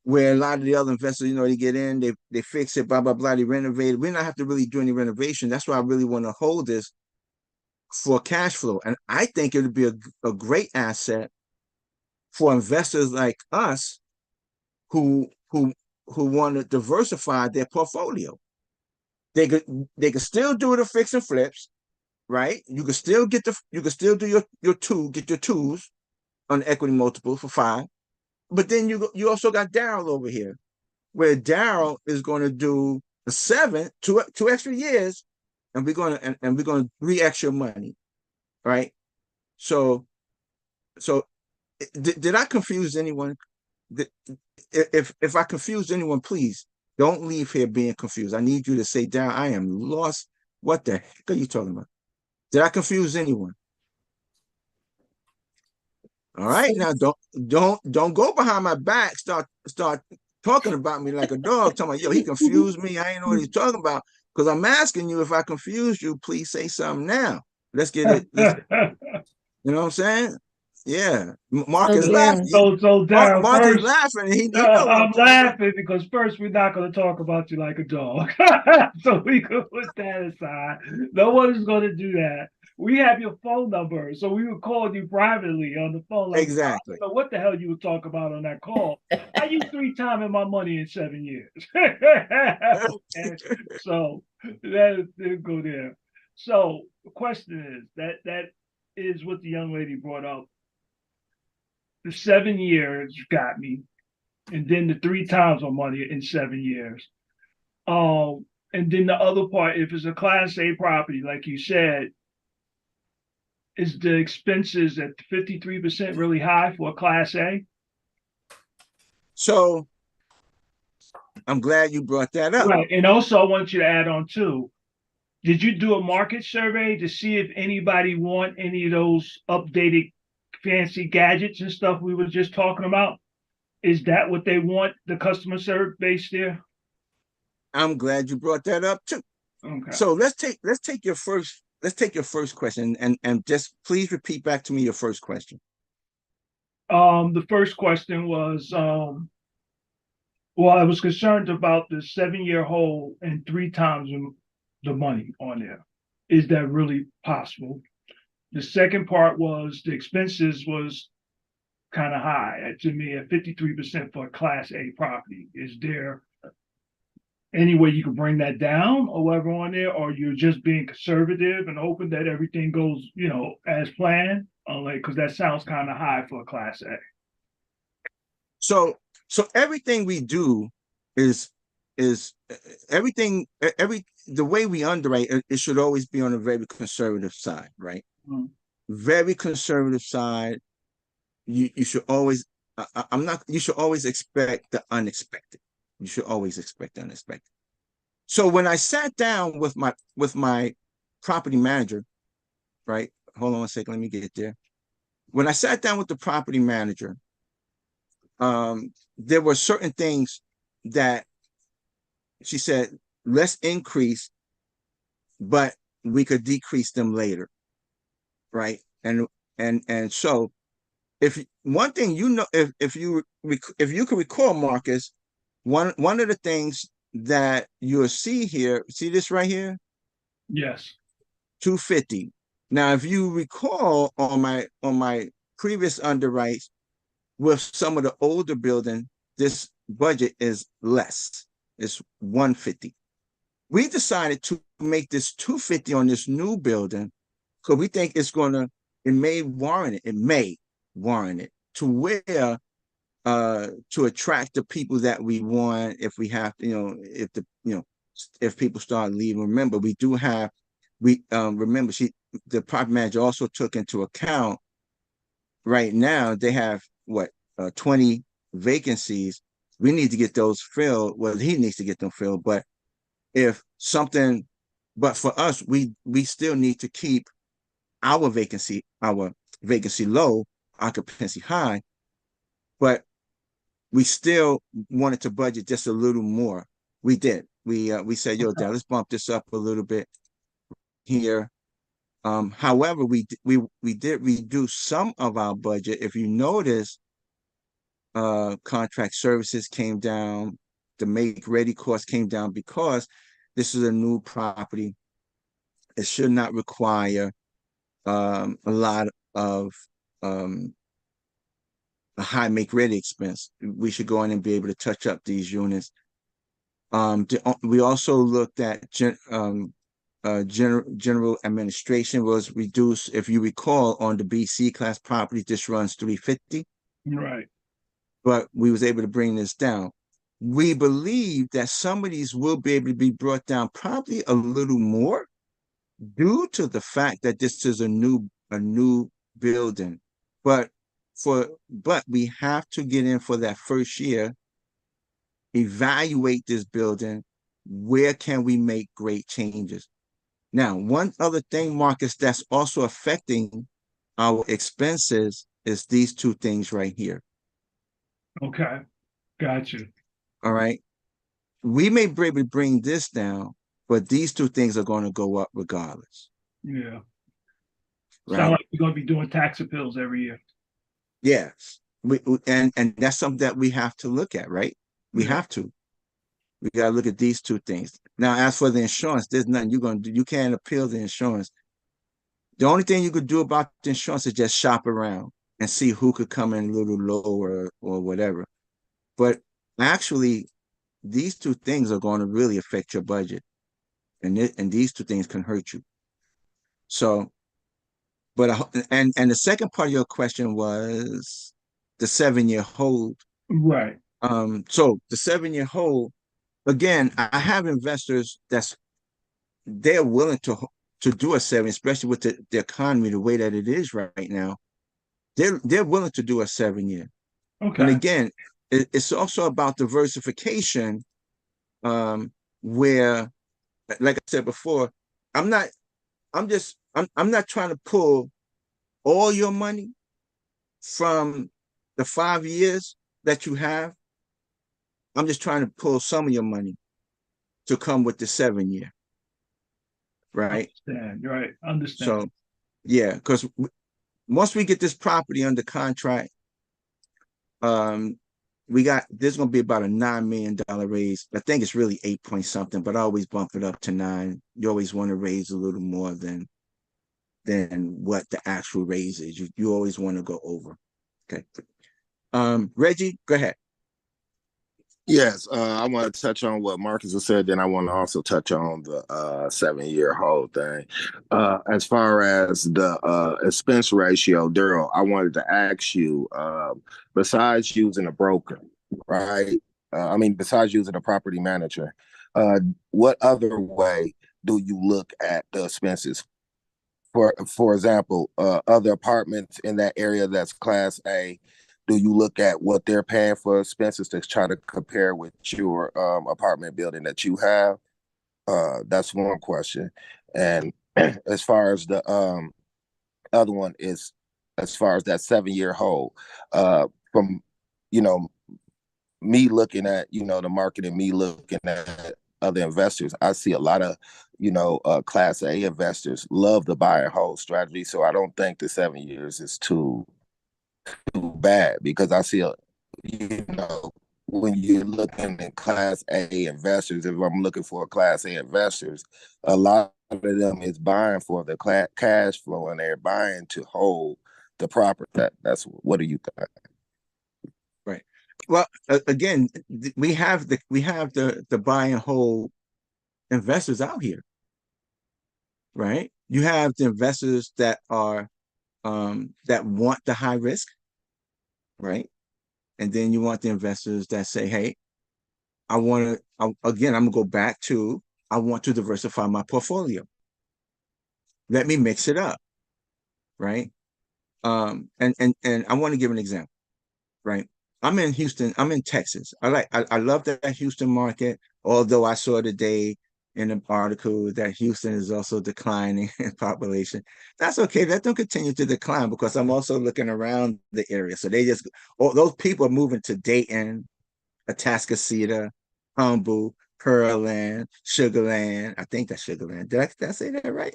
where a lot of the other investors, they get in, they fix it, blah, blah, blah, they renovate it. We don't have to really do any renovation. That's why I really want to hold this for cash flow. And I think it would be a great asset for investors like us who want to diversify their portfolio. They could still do the fix and flips, right? You could still do your 2s on equity multiple for 5. But then you also got Daryl over here, where Daryl is going to do the 7, 2 extra years, and we're going to 3x your money, right? So did I confuse anyone? If I confused anyone, please don't leave here being confused. I need you to say, Daryl, I am lost. What the heck are you talking about? Did I confuse anyone? All right, now don't go behind my back. Start talking about me like a dog. Talking about, yo, he confused me. I ain't know what he's talking about. Because I'm asking you, if I confused you, please say something now. Let's get it. You know what I'm saying? Yeah. Mark is laughing. So Daryl, Mark is first, laughing. He know what I'm I'm talking laughing because first we're not going to talk about you like a dog. So we could put that aside. No one is going to do that. We have your phone number, so we would call you privately on the phone. Like, Exactly. I don't know what the hell you would talk about on that call. I used 3 times my money in 7 years. And so that did go there. So the question is that is what the young lady brought up. The 7 years got me, and then the 3 times my money in 7 years. And then the other part, if it's a Class A property, like you said, is the expenses at 53% really high for a Class A? So I'm glad you brought that up. Right. And also, I want you to add on too. Did you do a market survey to see if anybody want any of those updated fancy gadgets and stuff we were just talking about? Is that what they want, the customer service base there? I'm glad you brought that up too. Okay. So let's take your first question and just please repeat back to me your first question. The first question was, well, I was concerned about the 7-year hold and 3 times the money on there. Is that really possible? The second part was the expenses was kind of high to me at 53% for a Class A property. Is there any way you can bring that down or whatever on there, or you're just being conservative and hoping that everything goes, as planned? Because that sounds kind of high for a Class A. So everything we do is everything, the way we underwrite it should always be on a very conservative side, right? Mm-hmm. Very conservative side. You should always you should always expect the unexpected. You should always expect the unexpected. So when I sat down with my property manager, right? Hold on a second, let me get there. When I sat down with the property manager, there were certain things that she said, let's increase, but we could decrease them later, right? And so if one thing, if you can recall, Marcus, one of the things that you'll see here, see this right here? Yes. 250. Now, if you recall on my previous underwrites with some of the older building, this budget is less. It's 150, we decided to make this 250 on this new building because we think it may warrant it to where to attract the people that we want if we have to, if people start leaving. Remember, remember the property manager also took into account right now they have 20 vacancies. We need to get those filled. Well, he needs to get them filled, but for us, we still need to keep our vacancy low, occupancy high, but we still wanted to budget just a little more. We did. We said, yo, Dad, let's bump this up a little bit here. However, we did reduce some of our budget. If you notice, contract services came down, the make ready cost came down because this is a new property. It should not require a lot of a high make ready expense. We should go in and be able to touch up these units. We also looked at general administration was reduced. If you recall, on the BC class property, this runs $350. Right. But we was able to bring this down. We believe that some of these will be able to be brought down probably a little more due to the fact that this is a new building. But we have to get in for that first year, evaluate this building. Where can we make great changes? Now, one other thing, Marcus, that's also affecting our expenses is these two things right here. Okay. Gotcha. All right. We may be able to bring this down, but these two things are going to go up regardless. Yeah. Right. Sound like you're going to be doing tax appeals every year. Yes. And that's something that we have to look at, right? We have to. We got to look at these two things. Now, as for the insurance, there's nothing you're going to do. You can't appeal the insurance. The only thing you could do about the insurance is just shop around and see who could come in a little lower or whatever. But actually, these two things are going to really affect your budget. And these two things can hurt you. So, and the second part of your question was the 7-year hold. Right. So the 7-year hold, again, I have investors they're willing to do a 7, especially with the economy the way that it is right now. They're willing to do a 7-year. Okay. And again, it's also about diversification, where, like I said before, I'm not trying to pull all your money from the 5 years that you have. I'm just trying to pull some of your money to come with the 7-year. Right. Right. Understand. So, yeah, because once we get this property under contract, there's going to be about a $9 million raise. I think it's really 8 point something, but I always bump it up to 9. You always want to raise a little more than what the actual raise is. You always want to go over. Okay. Reggie, go ahead. Yes, I want to touch on what Marcus has said. Then I want to also touch on the 7-year hold thing. As far as the expense ratio, Daryl, I wanted to ask you, besides using a broker, right? Besides using a property manager, what other way do you look at the expenses? For example, other apartments in that area that's Class A, do you look at what they're paying for expenses to try to compare with your apartment building that you have? That's one question. And as far as the other one is, as far as that 7-year hold, from me looking at the market and me looking at other investors, I see a lot of Class A investors love the buy and hold strategy. So I don't think the 7 years is too bad, because I see when you're looking at Class A investors, if I'm looking for Class A investors, a lot of them is buying for the cash flow, and they're buying to hold the property. That's what do you think? Right. Well, again, we have the buy and hold investors out here, right? You have the investors that are that want the high risk, right? And then you want the investors that say, hey, I want to, again, I'm gonna go back to, I want to diversify my portfolio. Let me mix it up, right? And I want to give an example, right? I'm in Houston, I'm in Texas. I love that Houston market, although I saw today in an article that Houston is also declining in population. That's okay. Let them continue to decline because I'm also looking around the area. So they just, all those people are moving to Dayton, Atascocita, Humble, Pearland, Sugarland. I think that's Sugarland. Did I say that right?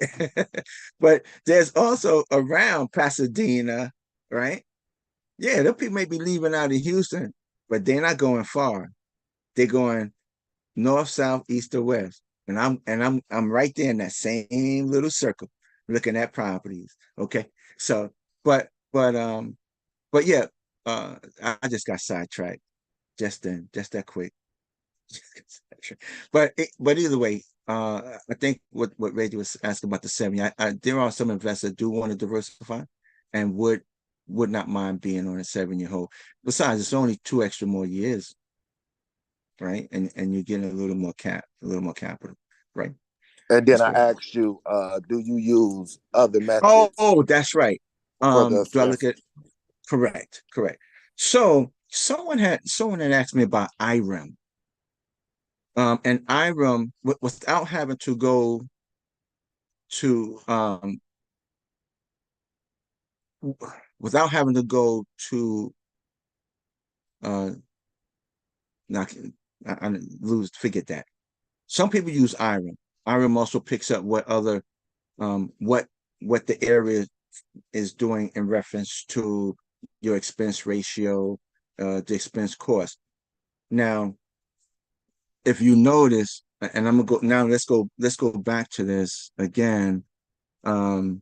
But there's also around Pasadena, right? Yeah, those people may be leaving out of Houston, but they're not going far. They're going north, south, east, or west. And I'm right there in that same little circle looking at properties. Okay. So, but yeah, I just got sidetracked just that quick. But either way, I think what Reggie was asking about the 70, there are some investors that do want to diversify and would not mind being on a 7-year hold. Besides, it's only 2 extra more years, right? And you're getting a little more capital, right? And then That's I what. asked you, do you use other methods Oh, that's right. for the Do I look assessment? at correct? So someone had asked me about IREM. And IREM, without having to go to without having to go to uh not I lose forget that. Some people use IREM. IREM also picks up what other what the area is doing in reference to your expense ratio, the expense cost. Now, if you notice, and I'm gonna go now, let's go back to this again. Um,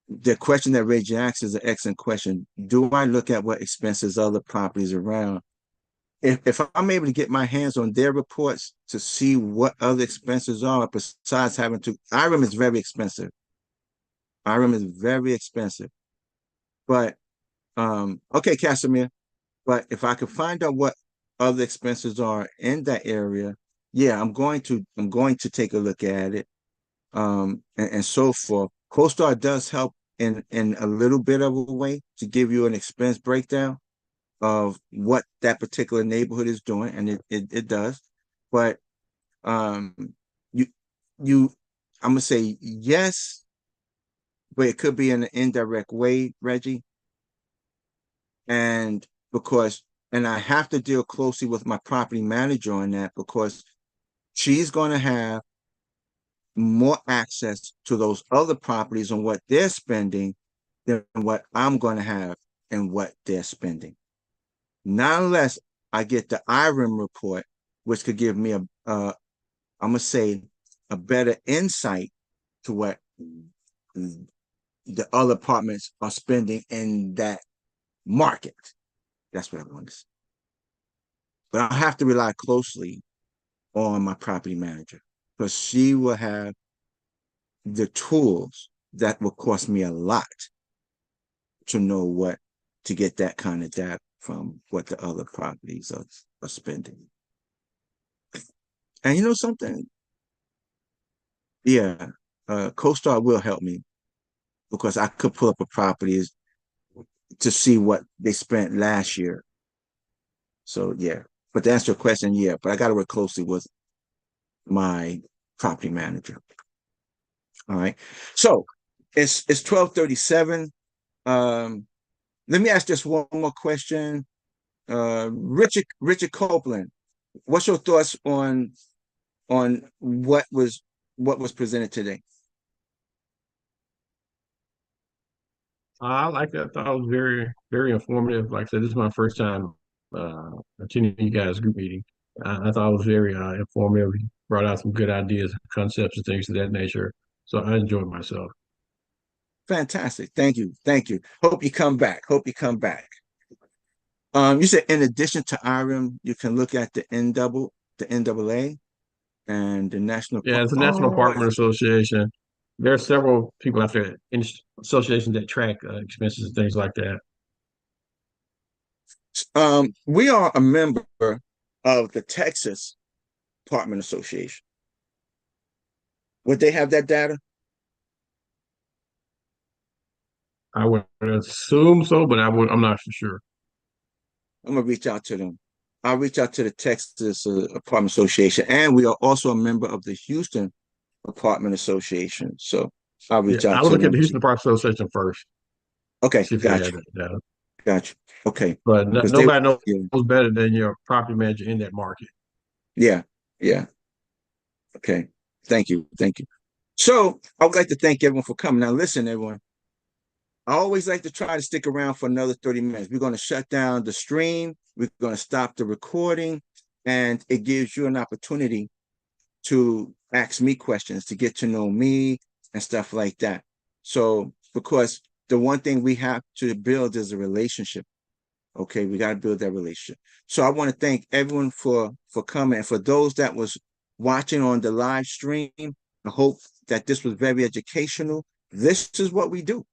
the question that Ray asks is an excellent question. Do I look at what expenses other properties around? If I'm able to get my hands on their reports to see what other expenses are besides having to, IREM is very expensive. IREM is very expensive. But okay, Casimir. But if I could find out what other expenses are in that area, yeah, I'm going to take a look at it. And so forth. CoStar does help in a little bit of a way to give you an expense breakdown of what that particular neighborhood is doing, and it does. But um, you you I'm gonna say yes, but it could be in an indirect way, Reggie, and because and I have to deal closely with my property manager on that because she's going to have more access to those other properties and what they're spending than what I'm going to have and what they're spending. Not unless I get the IREM report, which could give me I'm gonna say a better insight to what the other apartments are spending in that market. That's what I want to say. But I have to rely closely on my property manager because she will have the tools that will cost me a lot to know what to get that kind of data from what the other properties are spending. And you know something? Yeah, CoStar will help me because I could pull up a property to see what they spent last year. So yeah, but to answer your question, yeah, but I got to work closely with my property manager. All right. So it's 12:37. Let me ask just one more question. Richard Copeland, what's your thoughts on what was presented today? I like that. I thought it was very, very informative. Like I said, this is my first time attending you guys' group meeting. I thought it was very informative. You brought out some good ideas, concepts, and things of that nature. So I enjoyed myself. Fantastic. Thank you. Hope you come back. You said in addition to IREM, you can look at the NAA. and the National. Yeah, it's a National Apartment Association. There are several people out there in associations that track expenses and things like that. We are a member of the Texas Apartment Association. Would they have that data? I would assume so, but I'm not for sure. I'm gonna reach out to them. I'll reach out to the Texas Apartment Association, and we are also a member of the Houston Apartment Association. So I'll reach Yeah, out I would to look at them. the Houston Apartment Association first. Okay, See if they got have you, that data. got you. Okay, But because nobody yeah, knows better than your property manager in that market. yeah, yeah. Okay, thank you, thank you. So I would like to thank everyone for coming. Now, listen, everyone. I always like to try to stick around for another 30 minutes. We're going to shut down the stream. We're going to stop the recording, and it gives you an opportunity to ask me questions, to get to know me and stuff like that. So, because the one thing we have to build is a relationship. Okay, we got to build that relationship. So I want to thank everyone for coming. And for those that was watching on the live stream, I hope that this was very educational. This is what we do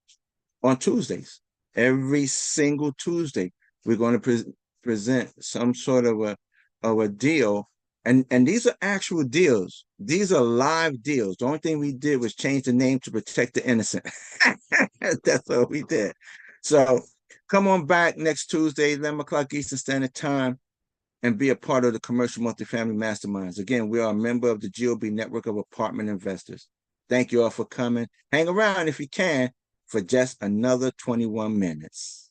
on Tuesdays. Every single Tuesday, we're going to present some sort of a deal. And these are actual deals. These are live deals. The only thing we did was change the name to protect the innocent. That's what we did. So come on back next Tuesday, 11 o'clock Eastern Standard Time, and be a part of the Commercial Multifamily Masterminds. Again, we are a member of the GOB Network of Apartment Investors. Thank you all for coming. Hang around if you can for just another 21 minutes.